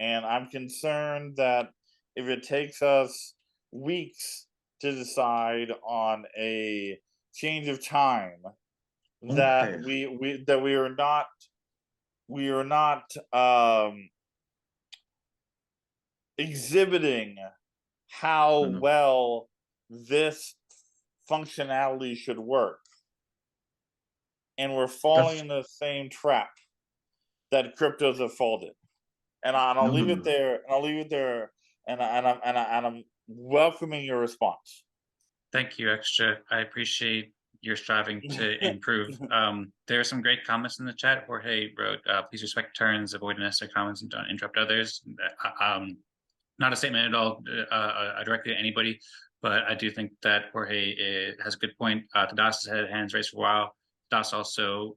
And I'm concerned that if it takes us weeks to decide on a change of time, that we are not exhibiting how well this functionality should work, and we're falling in the same trap that cryptos have fallen and I'll No, leave no, it no. there. And I'll leave it there. And I'm welcoming your response. Thank you, Extra. I appreciate your striving to improve. There are some great comments in the chat. Jorge wrote, please respect turns, avoid unnecessary comments, and don't interrupt others. Not a statement at all directly to anybody, but I do think that Jorge has a good point. Tadas has had hands raised for a while. Tadas also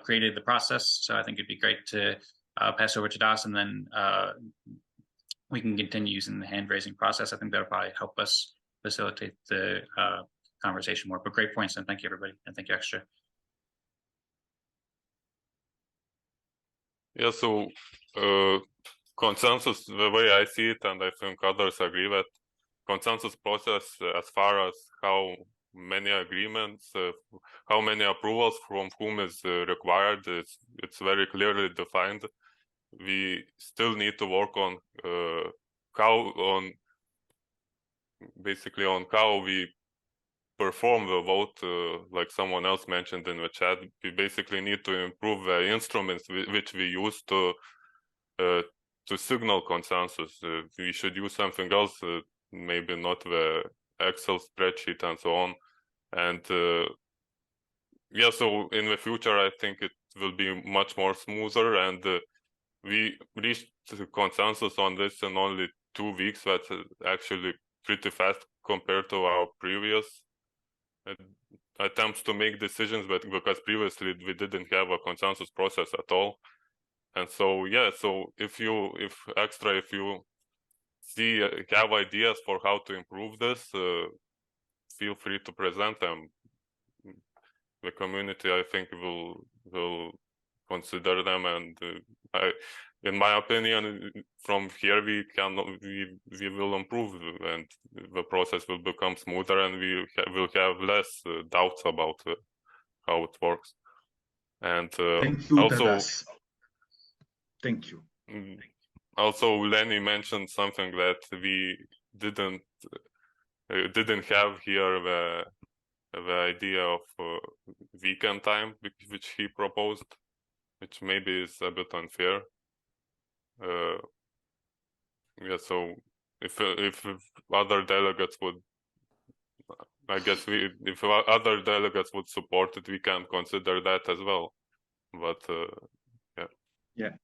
created the process, so I think it'd be great to pass over to Tadas, and then we can continue using the hand raising process. I think that'll probably help us facilitate the conversation more. But great points, and thank you, everybody, and thank you, Extra. Yeah, so consensus, the way I see it, and I think others agree with, consensus process as far as how many agreements, how many approvals from whom is required, it's very clearly defined. We still need to work on basically on how we perform the vote, like someone else mentioned in the chat. We basically need to improve the instruments which we use to signal consensus. We should use something else, maybe not the Excel spreadsheet and so on. And yeah, so in the future, I think it will be much more smoother. And we reached consensus on this in only 2 weeks. That's actually pretty fast compared to our previous attempts to make decisions, but because previously we didn't have a consensus process at all. And so yeah, so if you see have ideas for how to improve this, feel free to present them. The community, I think, will consider them, and in my opinion, from here we will improve, and the process will become smoother, and we will have less doubts about how it works. And thank you, also, Tadas. Thank you. Also, Lenny mentioned something that we didn't have here, the idea of weekend time, which he proposed, which maybe is a bit unfair. Yeah, so if other delegates would, I guess if other delegates would support it, we can consider that as well. But yeah.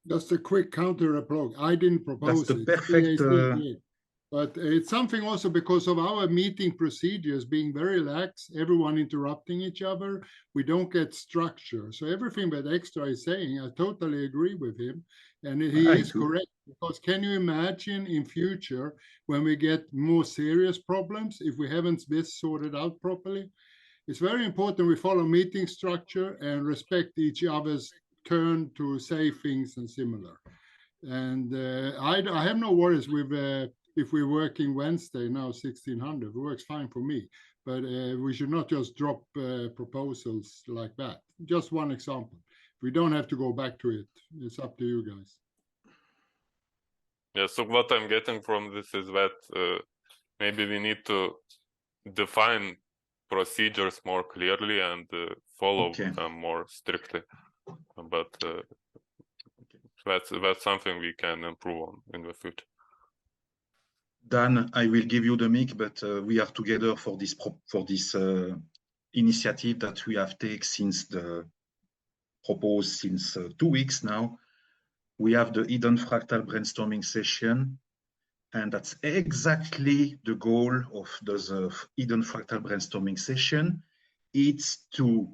Just a quick counter approach. I didn't propose That's the it. perfect. But it's something also because of our meeting procedures being very lax, everyone interrupting each other, we don't get structure. So everything that Extra is saying, I totally agree with him. And he is correct, because can you imagine in future when we get more serious problems, if we haven't this sorted out properly? It's very important we follow meeting structure and respect each other's turn to say things and similar. And I have no worries with if we're working Wednesday now 1600, it works fine for me. But we should not just drop proposals like that. Just one example. We don't have to go back to it. It's up to you guys. yeah, so what I'm getting from this is that maybe we need to define procedures more clearly and follow them more strictly. But that's something we can improve on in the future. Dan, I will give you the mic, but we are together for this initiative that we have taken since proposed since 2 weeks now. We have the Eden Fractal Brainstorming Session, and that's exactly the goal of the Eden Fractal Brainstorming Session. It's to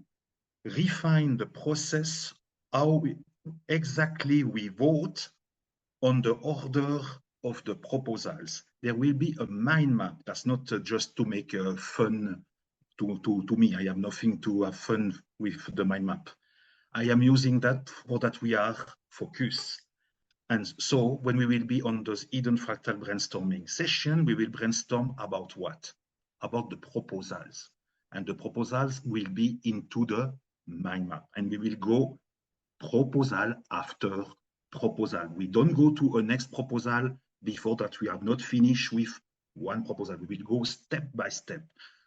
refine the process, how exactly we vote on the order of the proposals. There will be a mind map. That's not just to make fun to me. I have nothing to have fun with the mind map. I am using that for that we are focused. And so when we will be on those Eden Fractal Brainstorming Session, we will brainstorm about what? About the proposals. And the proposals will be into the mind map. And we will go proposal after proposal. We don't go to a next proposal before that we are not finished with one proposal. We will go step by step.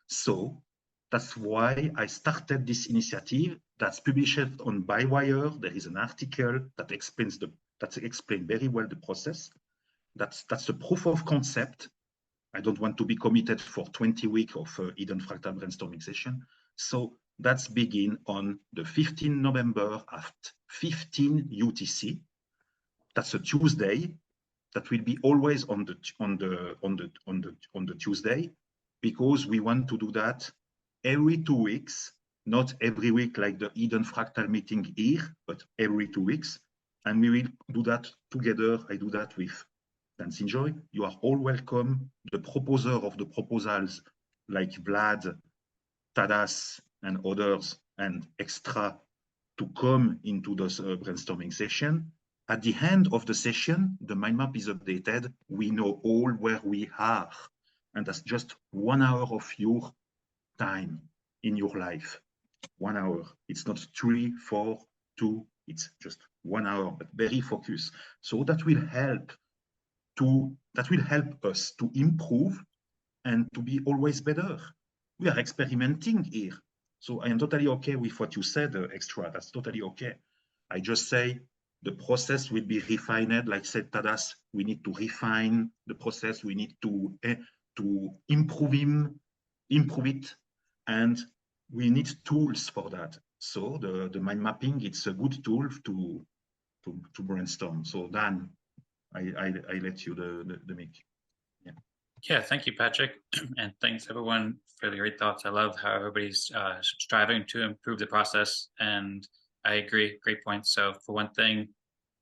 So that's why I started this initiative that's published on Bywire. There is an article that explains That explains very well the process. That's the proof of concept. I don't want to be committed for 20 weeks of Eden Fractal Brainstorming Session. So that's begin on the 15th November at 15 UTC. That's a Tuesday. That will be always on the Tuesday, because we want to do that every 2 weeks, not every week like the Eden Fractal meeting here, but every 2 weeks. And we will do that together. I do that with Dan Sinjoy. You are all welcome. The proposer of the proposals like Vlad, Tadas, and others, and extra to come into this brainstorming session. At the end of the session, the mind map is updated. We know all where we are. And that's just 1 hour of your time in your life. 1 hour. It's not 3, 4, 2. It's just 1 hour, but very focused. So that will help us to improve and to be always better. We are experimenting here. So I am totally okay with what you said, Extra. That's totally okay. I just say the process will be refined. Like said Tadas, we need to refine the process. We need to improve it, and we need tools for that. So the mind mapping, it's a good tool to brainstorm. So Dan, I let you the mic. Yeah, thank you, Patrick, and thanks everyone for the great thoughts. I love how everybody's striving to improve the process, and I agree, great points. So for one thing,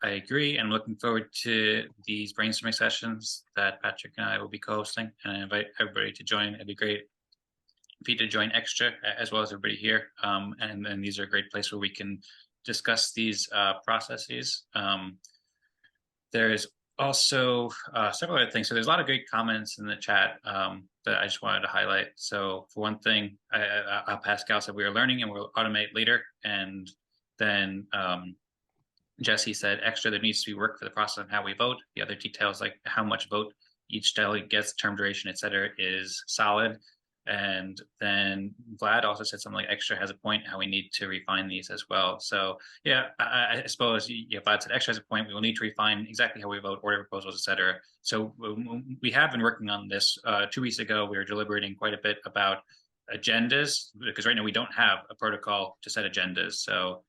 I agree, and I'm looking forward to these brainstorming sessions that Patrick and I will be co-hosting, and I invite everybody to join. It'd be great for you to join extra, as well as everybody here, and then these are a great place where we can discuss these processes. There's also several other things. So there's a lot of great comments in the chat that I just wanted to highlight. So for one thing, Pascal said we are learning and we'll automate later. And then Jesse said extra, there needs to be work for the process on how we vote. The other details like how much vote each delegate gets, term duration, etc., is solid. And then Vlad also said something like extra has a point, how we need to refine these as well. So yeah, I suppose Vlad said extra has a point. We will need to refine exactly how we vote, order proposals, etc. So we have been working on this. 2 weeks ago, we were deliberating quite a bit about agendas, because right now we don't have a protocol to set agendas. So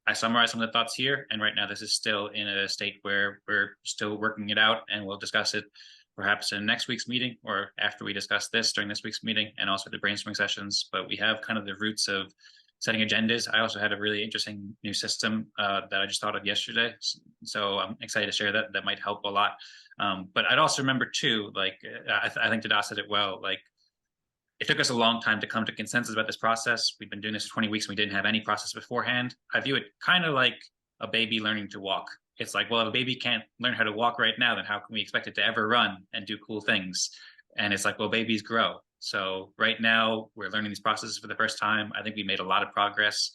I summarized some of the thoughts here, and right now this is still in a state where we're still working it out, and we'll discuss it perhaps in next week's meeting or after we discuss this during this week's meeting, and also the brainstorming sessions. But we have kind of the roots of setting agendas. I also had a really interesting new system that I just thought of yesterday. So I'm excited to share that. That might help a lot. But I'd also remember too, like, I think Tadas said it well, like, it took us a long time to come to consensus about this process. We've been doing this for 20 weeks and we didn't have any process beforehand. I view it kind of like a baby learning to walk. It's like, well, if a baby can't learn how to walk right now, then how can we expect it to ever run and do cool things? And it's like, well, babies grow. So right now we're learning these processes for the first time. I think we made a lot of progress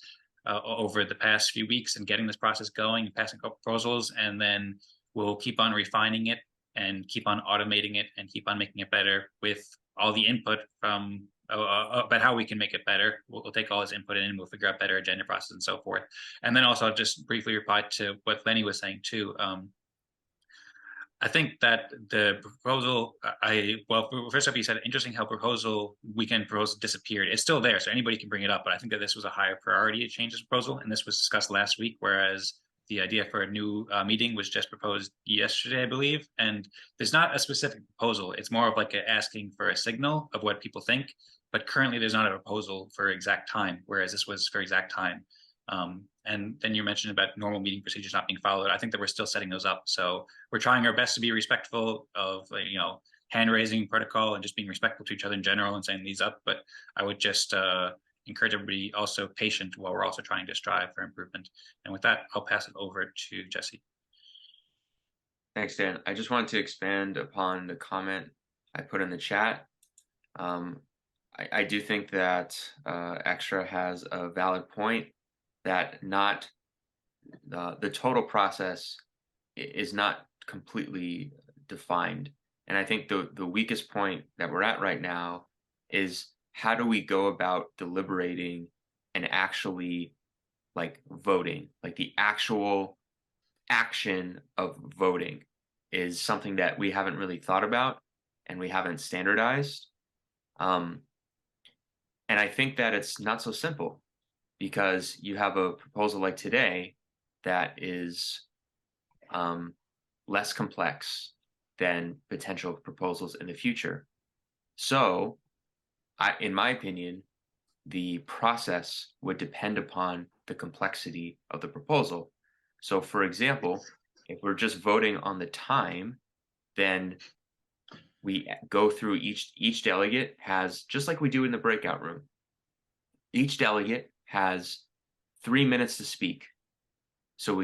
over the past few weeks in getting this process going and passing proposals. And then we'll keep on refining it and keep on automating it and keep on making it better with all the input from about how we can make it better. We'll take all his input in and we'll figure out better agenda process and so forth. And then also I'll just briefly reply to what Lenny was saying too. I think that the proposal, well, first off, you said interesting how weekend proposal disappeared. It's still there, so anybody can bring it up, but I think that this was a higher priority to change this proposal, and this was discussed last week, whereas the idea for a new meeting was just proposed yesterday, I believe. And there's not a specific proposal. It's more of like asking for a signal of what people think. But currently there's not a proposal for exact time, whereas this was for exact time. And then you mentioned about normal meeting procedures not being followed. I think that we're still setting those up. So we're trying our best to be respectful of, hand raising protocol and just being respectful to each other in general and setting these up. But I would just encourage everybody also patient while we're also trying to strive for improvement. And with that, I'll pass it over to Jesse. Thanks, Dan. I just wanted to expand upon the comment I put in the chat. I do think that Extra has a valid point that not the total process is not completely defined. And I think the weakest point that we're at right now is how do we go about deliberating and actually like voting, like the actual action of voting is something that we haven't really thought about and we haven't standardized. And I think that it's not so simple, because you have a proposal like today that is less complex than potential proposals in the future. So, in my opinion, the process would depend upon the complexity of the proposal. So, for example, if we're just voting on the time, then we go through each delegate has, just like we do in the breakout room, each delegate has 3 minutes to speak. So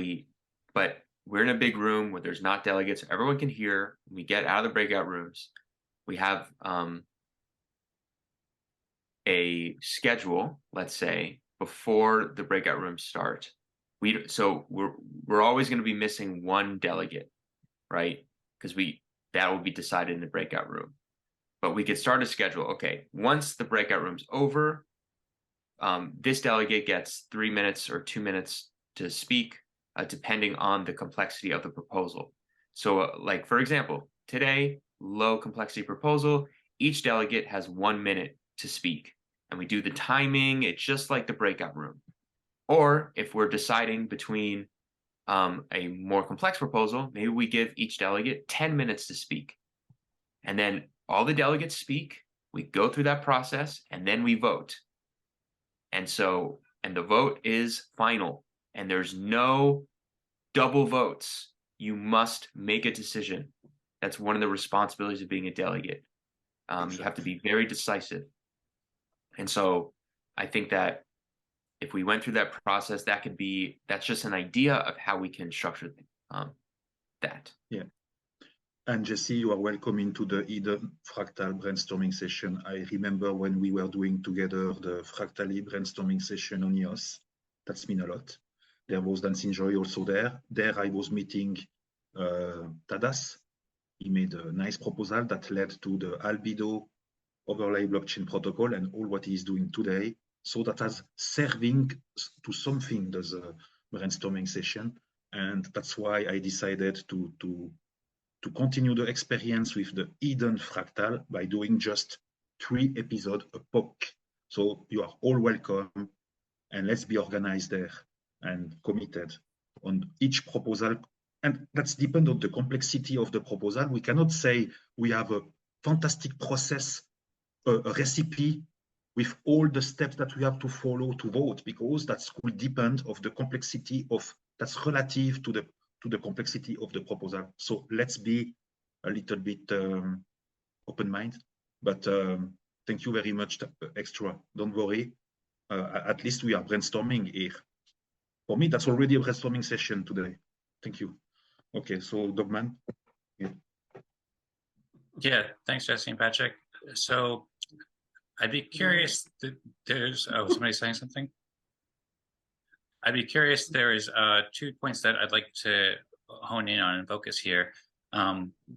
but we're in a big room where there's not delegates, everyone can hear. When we get out of the breakout rooms, we have a schedule, let's say, before the breakout rooms start. So we're always going to be missing one delegate, right? Because that will be decided in the breakout room. But we could start a schedule. Okay, once the breakout room's over, this delegate gets 3 minutes or 2 minutes to speak, depending on the complexity of the proposal. So, like, for example, today, low complexity proposal, each delegate has 1 minute to speak. And we do the timing, it's just like the breakout room. Or if we're deciding between a more complex proposal, maybe we give each delegate 10 minutes to speak. And then all the delegates speak, we go through that process, and then we vote. And the vote is final, and there's no double votes. You must make a decision. That's one of the responsibilities of being a delegate. You have to be very decisive. And so I think that if we went through that process, that's just an idea of how we can structure that. Yeah. And Jesse, you are welcome into the Eden Fractal Brainstorming Session. I remember when we were doing together the Fractally Brainstorming Session on EOS. That's mean a lot. There was Dancing Joy also there. There I was meeting Tadas. He made a nice proposal that led to the Albedo overlay blockchain protocol and all what he's doing today. So that has serving to something, there's a brainstorming session. And that's why I decided to continue the experience with the Eden Fractal by doing just 3 episodes a pop. So you are all welcome, and let's be organized there and committed on each proposal. And that's depend on the complexity of the proposal. We cannot say we have a fantastic process, a recipe with all the steps that we have to follow to vote, because that will depend of the complexity of, that's relative to the complexity of the proposal. So let's be a little bit open-minded, but thank you very much extra. Don't worry, at least we are brainstorming here. For me, that's already a brainstorming session today. Thank you. Okay, so Dogman. Yeah, thanks, Jesse and Patrick. So I'd be curious that there's, somebody saying something? I'd be curious, there's 2 points that I'd like to hone in on and focus here.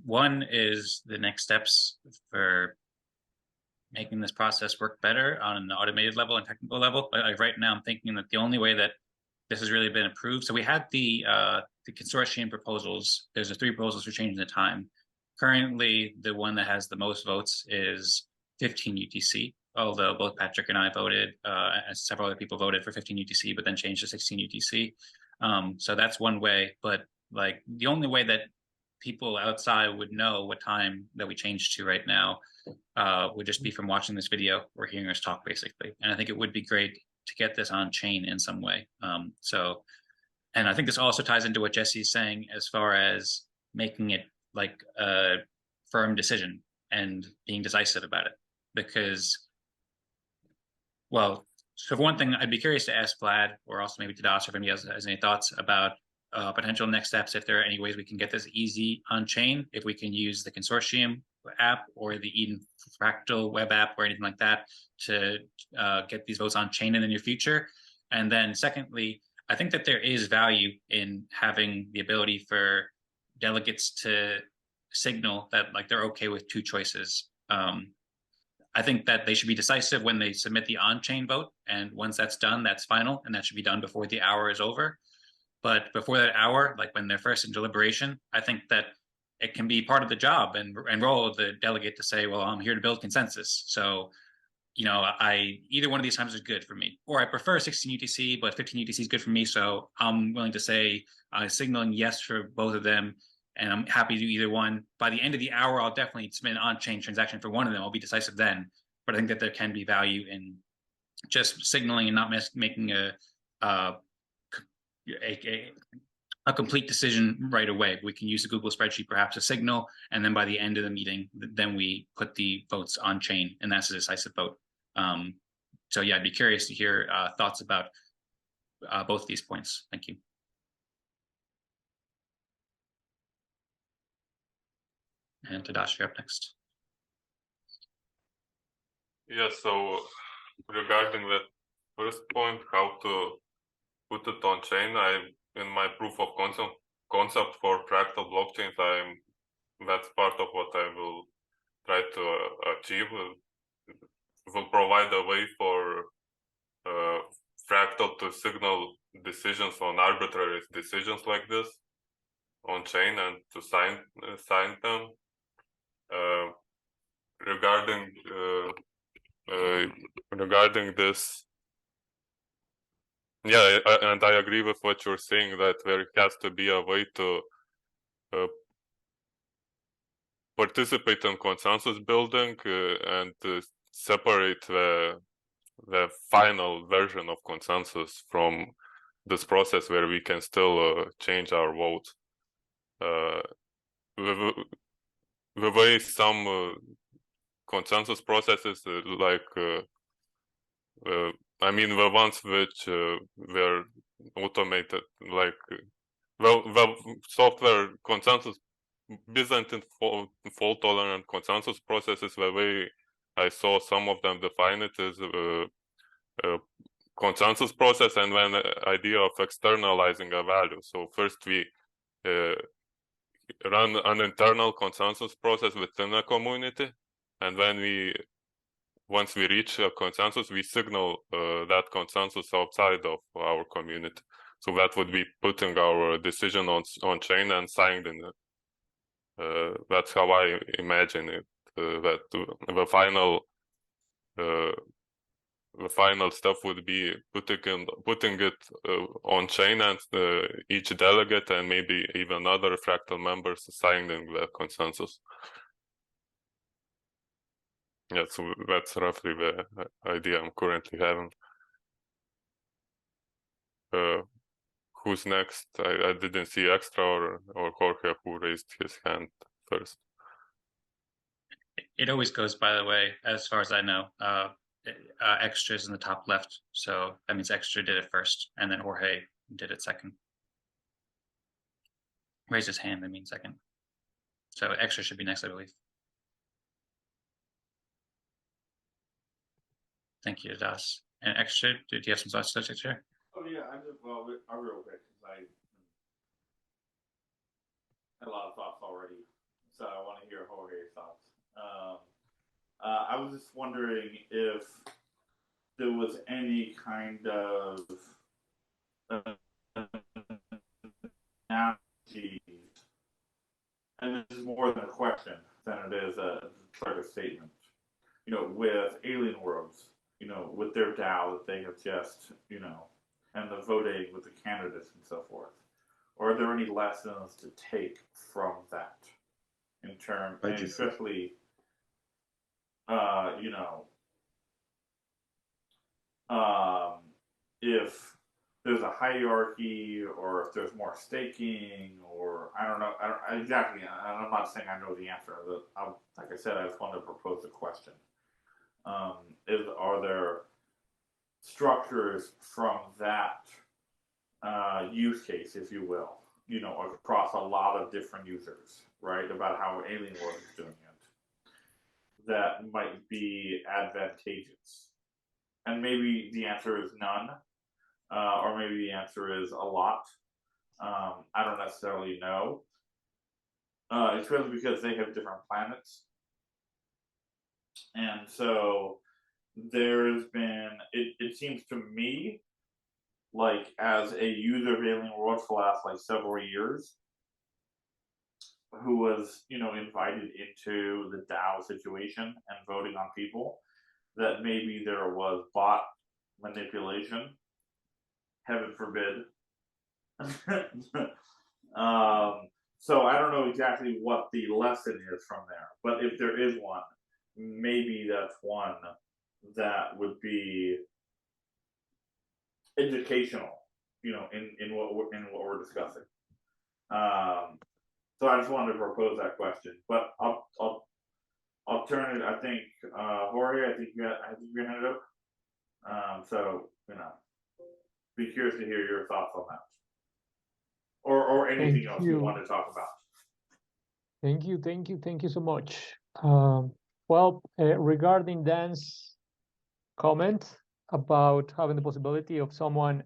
One is the next steps for making this process work better on an automated level and technical level. Like right now, I'm thinking that the only way that this has really been approved. So we had the consortium proposals. There's the 3 proposals for changing the time. Currently, the one that has the most votes is 15 UTC, although both Patrick and I voted, and several other people voted for 15 UTC, but then changed to 16 UTC. So that's one way, but like the only way that people outside would know what time that we changed to right now would just be from watching this video or hearing us talk, basically. And I think it would be great to get this on chain in some way. And I think this also ties into what Jesse's saying as far as making it like a firm decision and being decisive about it. Because, well, so for one thing, I'd be curious to ask Vlad or also maybe Tadas if anybody else has any thoughts about potential next steps, if there are any ways we can get this easy on chain, if we can use the consortium app or the Eden Fractal web app or anything like that to get these votes on chain in the near future. And then secondly, I think that there is value in having the ability for delegates to signal that like they're okay with 2 choices. I think that they should be decisive when they submit the on-chain vote, and once that's done, that's final, and that should be done before the hour is over. But before that hour, like when they're first in deliberation, I think that it can be part of the job and role of the delegate to say, well, I'm here to build consensus. So, you know, either one of these times is good for me, or I prefer 16 UTC, but 15 UTC is good for me. So I'm willing to say signaling yes for both of them, and I'm happy to do either one. By the end of the hour, I'll definitely submit an on-chain transaction for one of them. I'll be decisive then. But I think that there can be value in just signaling and not making a complete decision right away. We can use a Google spreadsheet perhaps to signal, and then by the end of the meeting, then we put the votes on chain, and that's a decisive vote. So yeah, I'd be curious to hear thoughts about both of these points. Thank you. And Tadas, you're up next. Yeah, so regarding that first point, how to put it on chain, in my proof of concept for fractal blockchains, that's part of what I will try to achieve. Will provide a way for fractal to signal decisions on arbitrary decisions like this on chain and to sign them. Regarding this, yeah, and I agree with what you're saying, that there has to be a way to participate in consensus building and separate the final version of consensus from this process where we can still change our vote. The way some consensus processes, I mean, the ones which were automated, like the software consensus, Byzantine fault tolerant consensus processes, the way I saw some of them define it is a consensus process, and then the idea of externalizing a value. So first we run an internal consensus process within a community, and then once we reach a consensus, we signal that consensus outside of our community. So that would be putting our decision on chain and signing it. That's how I imagine it. That the final step would be putting it on chain, and each delegate and maybe even other fractal members signing the consensus. Yeah, so that's roughly the idea I'm currently having. Who's next? I didn't see Extra or Jorge, who raised his hand first. It always goes, by the way, as far as I know. Extra is in the top left, so that means Extra did it first, and then Jorge did it second. Raise his hand, that means second. So Extra should be next, I believe. Thank you, Tadas. And Extra, did you have some thoughts to share? Oh yeah, I'll real quick, because I had a lot of thoughts already, so I want to hear Jorge's thoughts. I was just wondering if there was any kind of analogy, and this is more than a question than it is a sort of statement, you know, with alien worlds, you know, with their DAO that they have just, you know, and the voting with the candidates and so forth. Or are there any lessons to take from that in terms, and especially, you know, if there's a hierarchy, or if there's more staking, or I don't know, exactly. I'm not saying I know the answer. Like I said, I just wanted to propose the question. Are there structures from that use case, if you will, you know, across a lot of different users, right, about how Alien World is doing it, that might be advantageous? And maybe the answer is none, or maybe the answer is a lot. I don't necessarily know. It's really because they have different planets. And so there's been, it seems to me like as a user of Alien World for the last like several years, who was, you know, invited into the DAO situation and voting on people, that maybe there was bot manipulation. Heaven forbid. So I don't know exactly what the lesson is from there, but if there is one, maybe that's one that would be educational, you know, in what we're discussing. So I just wanted to propose that question, but I'll turn it. I think Jorge, I think you handed up. So you know, be curious to hear your thoughts on that, or anything else you want to talk about. Thank you so much. Well, regarding Dan's comment about having the possibility of someone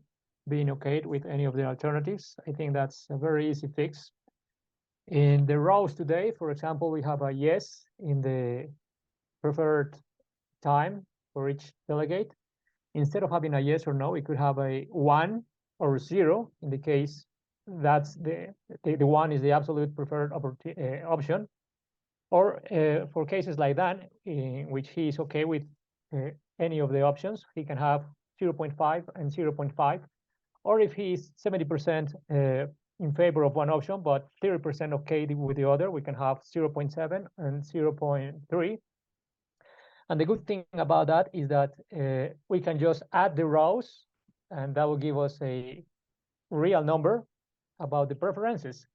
being okay with any of the alternatives, I think that's a very easy fix. In the rows today, for example, we have a yes in the preferred time for each delegate. Instead of having a yes or no, we could have a 1 or 0 in the case that's the 1 is the absolute preferred option. Or for cases like that, in which he is okay with any of the options, he can have 0.5 and 0.5. Or if he is 70% in favor of one option, but 30% okay with the other, we can have 0.7 and 0.3. And the good thing about that is that we can just add the rows, and that will give us a real number about the preferences.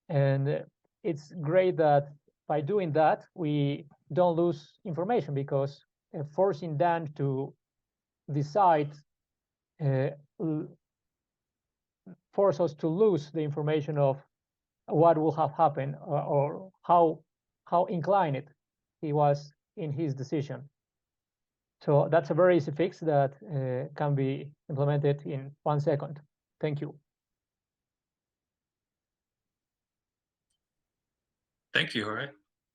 And it's great that by doing that, we don't lose information, because forcing Dan to decide force us to lose the information of what will have happened, or how inclined he was in his decision. So that's a very easy fix that can be implemented in 1 second. Thank you. Thank you, Jorge.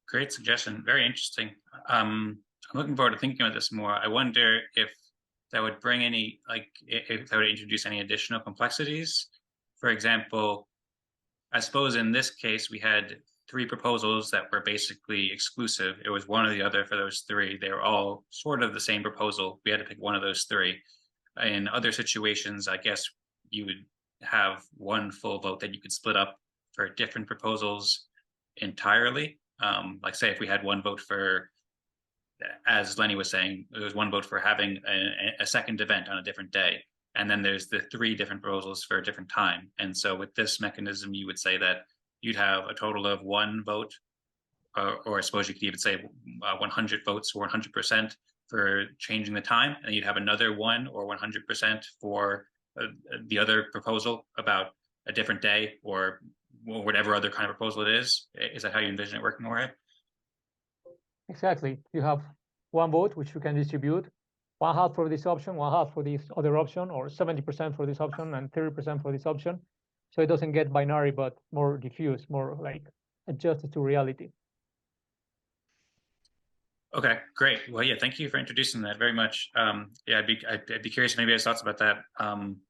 Great suggestion. Very interesting. I'm looking forward to thinking about this more. I wonder if that would bring any, like, if that would introduce any additional complexities. For example, I suppose in this case, we had 3 proposals that were basically exclusive. It was one or the other for those 3. They were all sort of the same proposal. We had to pick one of those 3. In other situations, I guess you would have one full vote that you could split up for different proposals entirely. Like, say, if we had one vote for, as Lenny was saying, there was one vote for having a second event on a different day. And then there's the 3 different proposals for a different time. And so with this mechanism, you would say that you'd have a total of 1 vote, or I suppose you could even say 100 votes or 100% for changing the time. And you'd have another 1 or 100% for the other proposal about a different day, or whatever other kind of proposal it is. Is that how you envision it working, Jorge? Exactly. You have 1 vote, which you can distribute 1/2 for this option, 1/2 for this other option, or 70% for this option and 30% for this option. So it doesn't get binary, but more diffuse, more like adjusted to reality. Okay, great. Well, yeah, thank you for introducing that very much. Yeah, I'd be curious if maybe has thoughts about that.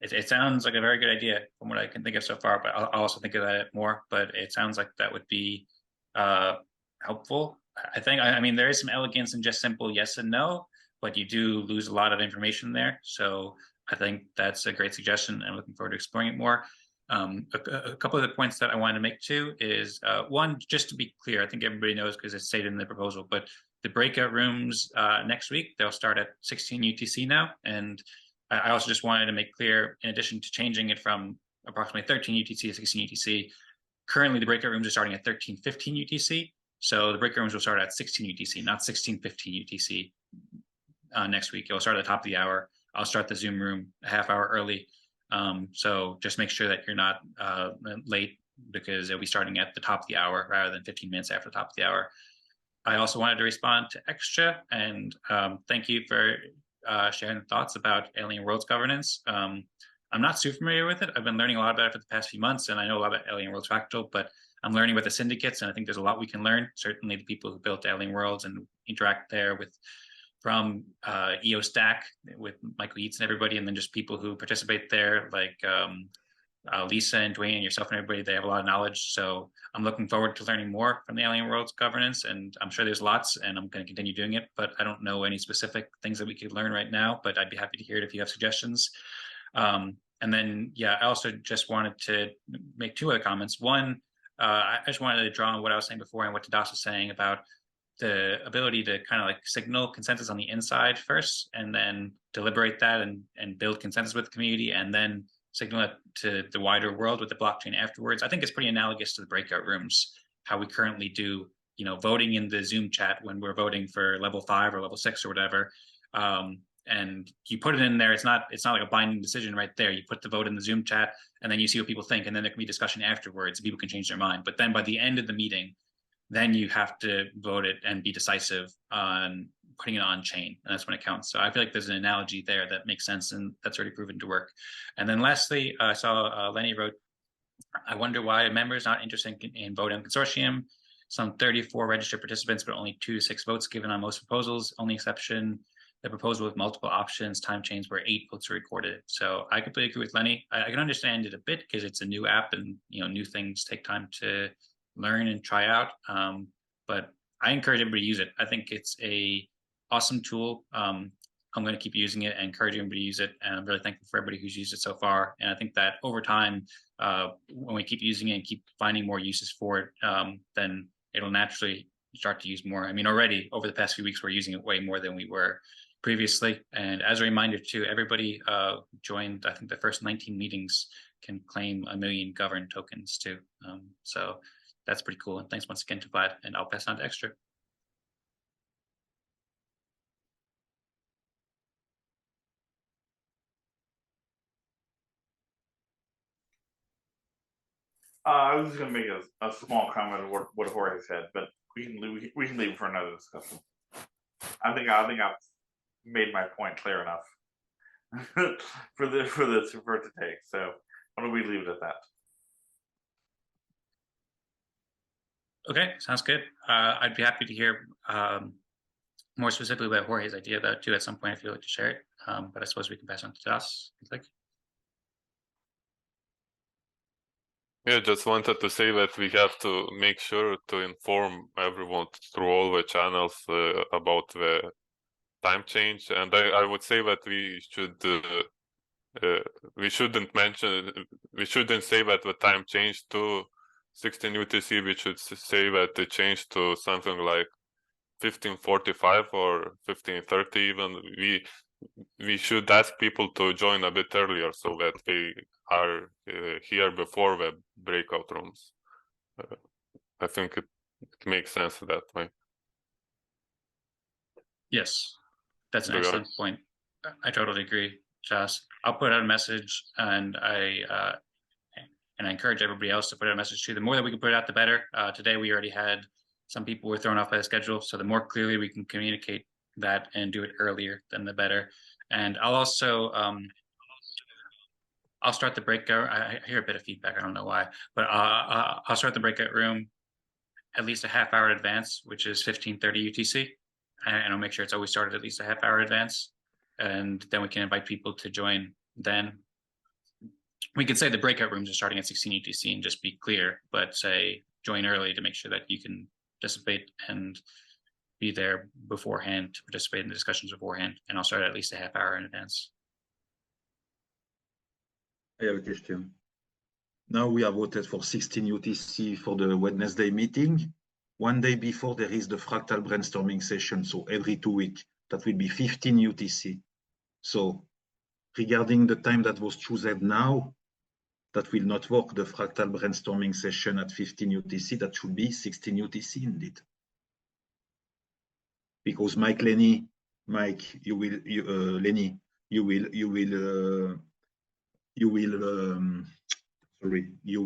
It sounds like a very good idea from what I can think of so far, but I'll also think about it more. But it sounds like that would be helpful. I think, I mean, there is some elegance in just simple yes and no, but you do lose a lot of information there. So I think that's a great suggestion, and looking forward to exploring it more. A couple of the points that I wanted to make too is, one, just to be clear, I think everybody knows because it's stated in the proposal, but the breakout rooms next week, they'll start at 16 UTC now. And I also just wanted to make clear, in addition to changing it from approximately 13 UTC to 16 UTC, currently the breakout rooms are starting at 13:15 UTC. So the breakout rooms will start at 16 UTC, not 16:15 UTC next week. It'll start at the top of the hour. I'll start the Zoom room a half hour early. So just make sure that you're not late, because it'll be starting at the top of the hour rather than 15 minutes after the top of the hour. I also wanted to respond to Extra, and thank you for sharing thoughts about Alien Worlds governance. I'm not super familiar with it. I've been learning a lot about it for the past few months, and I know a lot about Alien Worlds Fractal, but I'm learning about the syndicates, and I think there's a lot we can learn. Certainly the people who built Alien Worlds and interact there with from EOS Stack with Michael Yeats and everybody, and then just people who participate there, like Lisa and Dwayne and yourself and everybody. They have a lot of knowledge, so I'm looking forward to learning more from the Alien Worlds governance, and I'm sure there's lots, and I'm going to continue doing it, but I don't know any specific things that we could learn right now, but I'd be happy to hear it if you have suggestions. And then, yeah, I also just wanted to make two other comments. One, I just wanted to draw on what I was saying before and what Tadas was saying about the ability to kind of like signal consensus on the inside first, and then deliberate that and build consensus with the community, and then signal it to the wider world with the blockchain afterwards. I think it's pretty analogous to the breakout rooms, how we currently do, voting in the Zoom chat when we're voting for level 5 or level 6 or whatever. And you put it in there. It's not like a binding decision right there. You put the vote in the Zoom chat, and then you see what people think, and then there can be discussion afterwards. People can change their mind. But then by the end of the meeting, then you have to vote it and be decisive on putting it on chain, and that's when it counts. So I feel like there's an analogy there that makes sense, and that's already proven to work. And then lastly, I saw Lenny wrote, I wonder why members not interested in voting on consortium. Some 34 registered participants, but only 2 to 6 votes given on most proposals. Only exception, the proposal with multiple options, time chains where 8 votes are recorded. So I completely agree with Lenny. I can understand it a bit because it's a new app, and new things take time to learn and try out. But I encourage everybody to use it. I think it's a awesome tool. I'm going to keep using it and encourage everybody to use it. And I'm really thankful for everybody who's used it so far. And I think that over time, when we keep using it and keep finding more uses for it, then it'll naturally start to use more. I mean, already over the past few weeks, we're using it way more than we were previously. And as a reminder too, everybody joined, I think the first 19 meetings can claim 1 million governed tokens too. So that's pretty cool. And thanks once again to Vlad, and I'll pass on to Extra. I was just gonna make a small comment of what Jorge said, but we can leave it for another discussion. I think I've made my point clear enough for it to take. So why don't we leave it at that? Okay, sounds good. I'd be happy to hear more specifically about Jorge's idea though too at some point if you'd like to share it. But I suppose we can pass on to Tadas if you'd like. Yeah, just wanted to say that we have to make sure to inform everyone through all the channels about the time change, and I would say that we shouldn't say that the time changed to 16 UTC. We should say that it changed to something like 1545 or 1530 even. We should ask people to join a bit earlier so that they are here before the breakout rooms. I think it makes sense that way. Yes, that's an excellent point. I totally agree, Josh. I'll put out a message, and I encourage everybody else to put out a message too. The more that we can put it out, the better. Today we already had some people were thrown off by the schedule, so the more clearly we can communicate that and do it earlier, then the better. And I'll also I'll start the breakout. I hear a bit of feedback. I don't know why, but I'll start the breakout room at least a half hour in advance, which is 15:30 UTC, and I'll make sure it's always started at least a half hour in advance, and then we can invite people to join. Then we could say the breakout rooms are starting at 16 UTC and just be clear, but say join early to make sure that you can participate and be there beforehand to participate in the discussions beforehand, and I'll start at least a half hour in advance. I have a question. Now we have voted for 16 UTC for the Wednesday meeting. One day before there is the Fractal Brainstorming Session, so every 2 weeks, that will be 15 UTC. So regarding the time that was chosen now, that will not work. The Fractal Brainstorming Session at 15 UTC, that should be 16 UTC indeed. Because Lenny, you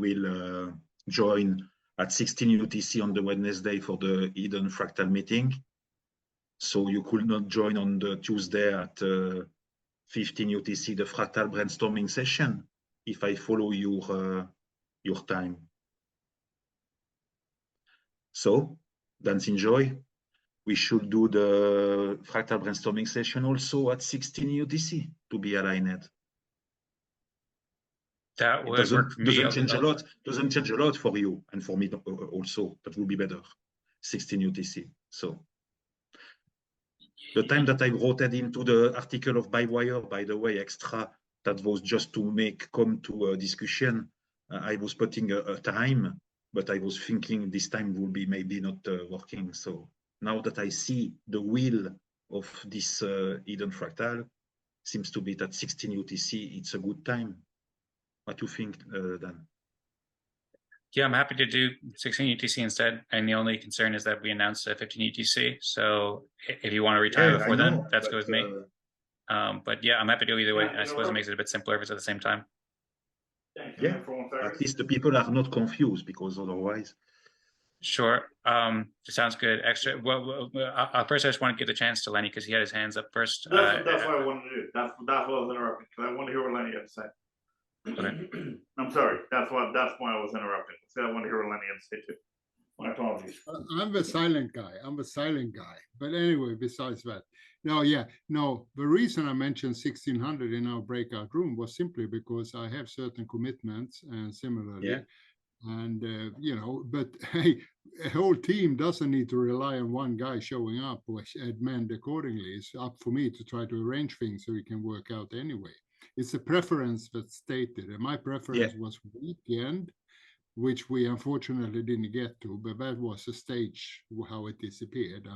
will join at 16 UTC on the Wednesday for the Eden Fractal meeting. So you could not join on the Tuesday at 15 UTC, the Fractal Brainstorming Session, if I follow your time. So, dance enjoy. we should do the fractal brainstorming session also at 16 UTC to be aligned. That would work for me. Doesn't change a lot. Doesn't change a lot for you and for me also. That would be better. 16 UTC. So the time that I wrote it into the article of Bywire, by the way, extra, that was just to come to a discussion. I was putting a time, but I was thinking this time will be maybe not working. So now that I see the wheel of this Eden Fractal, seems to be that 16 UTC, it's a good time. What do you think, Dan? Yeah, I'm happy to do 16 UTC instead. And the only concern is that we announced a 15 UTC. So if you want to retire before then, that's good with me. But yeah, I'm happy to do either way. I suppose it makes it a bit simpler if it's at the same time. Yeah, at least the people are not confused, because otherwise. Sure. Sounds good. Extra. Well, first, I just want to give the chance to Lenny because he had his hands up first. That's what I wanted to do. That's what I was interrupting, because I want to hear what Lenny had to say. Okay. I'm sorry. That's why I was interrupting. So I want to hear what Lenny had to say too. My apologies. I'm the silent guy. But anyway, besides that, the reason I mentioned 1600 in our breakout room was simply because I have certain commitments, and similarly. Yeah. And but hey, a whole team doesn't need to rely on one guy showing up or amend accordingly. It's up for me to try to arrange things so we can work out anyway. It's a preference that's stated, and my preference was weekend, which we unfortunately didn't get to, but that was a stage how it disappeared.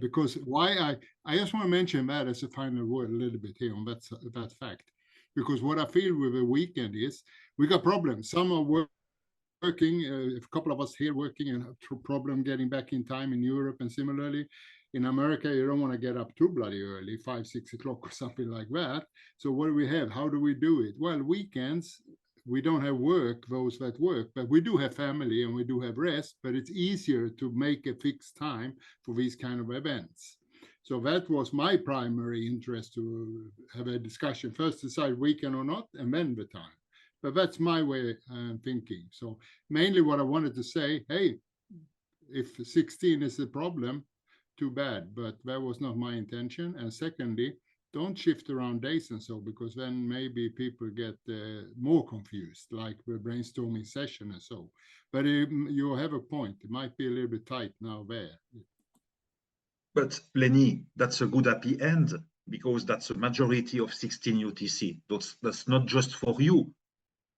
Because why I just want to mention that as a final word a little bit here on that fact, because what I feel with the weekend is we got problems. Some are working, a couple of us here working, and have problem getting back in time in Europe, and similarly in America, you don't want to get up too bloody early, 5, 6 o'clock or something like that. So what do we have? How do we do it? Well, weekends, we don't have work, those that work, but we do have family and we do have rest, but it's easier to make a fixed time for these kind of events. So that was my primary interest, to have a discussion. First decide weekend or not, and then the time. But that's my way of thinking. So mainly what I wanted to say, hey, if 16 is a problem, too bad, but that was not my intention. And secondly, don't shift around days and so, because then maybe people get more confused, like the brainstorming session and so. But you have a point. It might be a little bit tight now there. But Lenny, that's a good happy end, because that's a majority of 16 UTC. That's not just for you.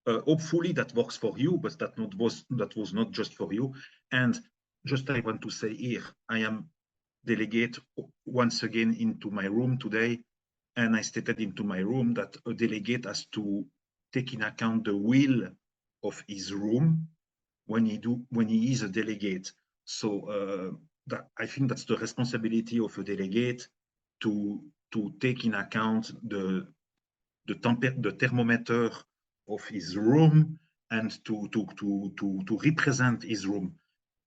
Hopefully that works for you, but that was not just for you. And just I want to say here, I am delegate once again into my room today, and I stated into my room that a delegate has to take in account the will of his room when he is a delegate. So I think that's the responsibility of a delegate to take in account the thermometer of his room, and to represent his room.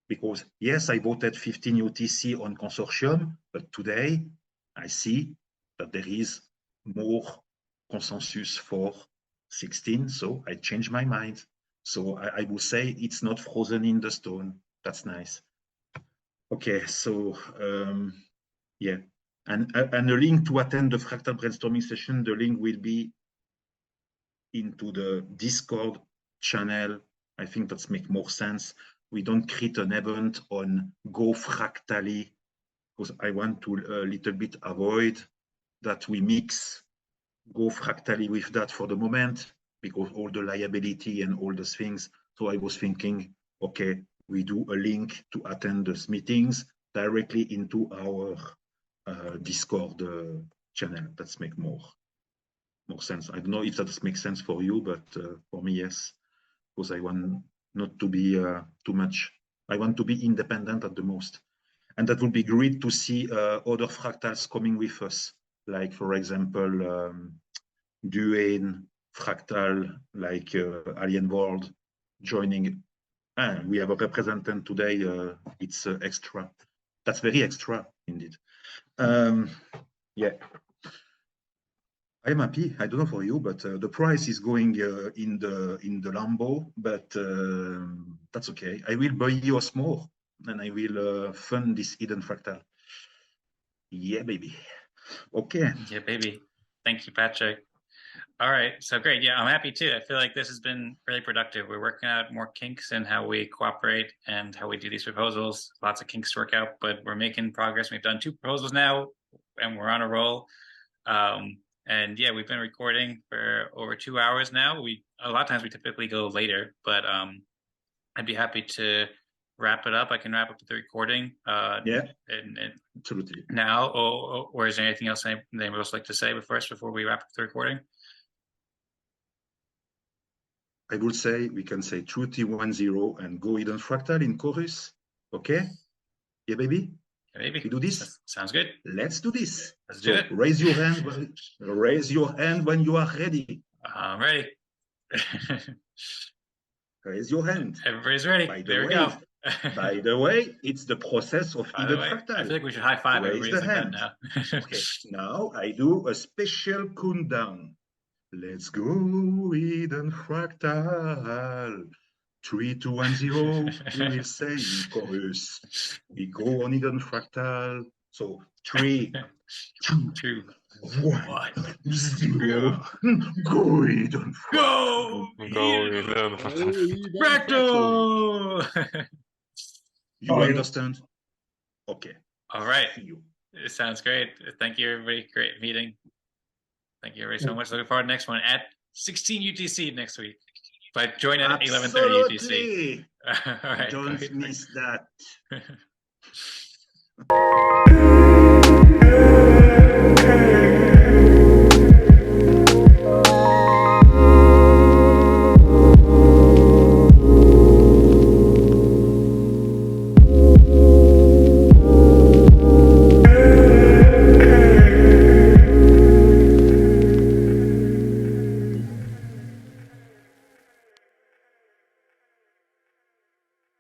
Because yes, I voted 15 UTC on consortium, but today I see that there is more consensus for 16, so I changed my mind. So I will say it's not frozen in the stone. That's nice. Okay, so yeah, and a link to attend the fractal brainstorming session, the link will be into the Discord channel. I think that's make more sense. We don't create an event on Go Fractally, because I want to a little bit avoid that we mix Go Fractally with that for the moment, because all the liability and all those things. So I was thinking, okay, we do a link to attend those meetings directly into our Discord channel. That's make more sense. I don't know if that makes sense for you, but for me, yes, because I want not to be too much. I want to be independent at the most. And that would be great to see other fractals coming with us. Like, for example, Duane Fractal, like Alien World joining. And we have a representative today. It's extra. That's very extra indeed. Yeah. I'm happy. I don't know for you, but the price is going in the Lambo, but that's okay. I will buy EOS more. and I will fund this Eden Fractal. Yeah, baby. Okay. Yeah, baby. Thank you, Patrick. All right, so great. Yeah, I'm happy too. I feel like this has been really productive. We're working out more kinks in how we cooperate and how we do these proposals. Lots of kinks to work out, but we're making progress. We've done 2 proposals now, and we're on a roll. And yeah, we've been recording for over 2 hours now. A lot of times we typically go later, but I'd be happy to wrap it up. I can wrap up the recording. Yeah, and absolutely. Now, or is there anything else anybody else like to say before we wrap up the recording? I would say we can say T10 and go Eden Fractal in chorus. Okay? Yeah, baby? Yeah, baby. We do this? Sounds good. Let's do this. Let's do it. Raise your hand. Raise your hand when you are ready. I'm ready. Raise your hand. Everybody's ready. There we go. By the way, it's the process of Eden Fractal. I feel like we should high five Raise everybody the like hand. that now. Okay, now I do a special countdown. Let's go Eden Fractal. 3, 2, 1, 0. We will say in chorus. We go on Eden Fractal. So 3, 2, 1, 0. Go Eden Fractal. Go Eden Fractal. You understand? Okay. All right. See you. It sounds great. Thank you, everybody. Great meeting. Thank you everybody so much. Looking forward to the next one at 16 UTC next week. But join at 11:30 UTC. All right. Don't miss that.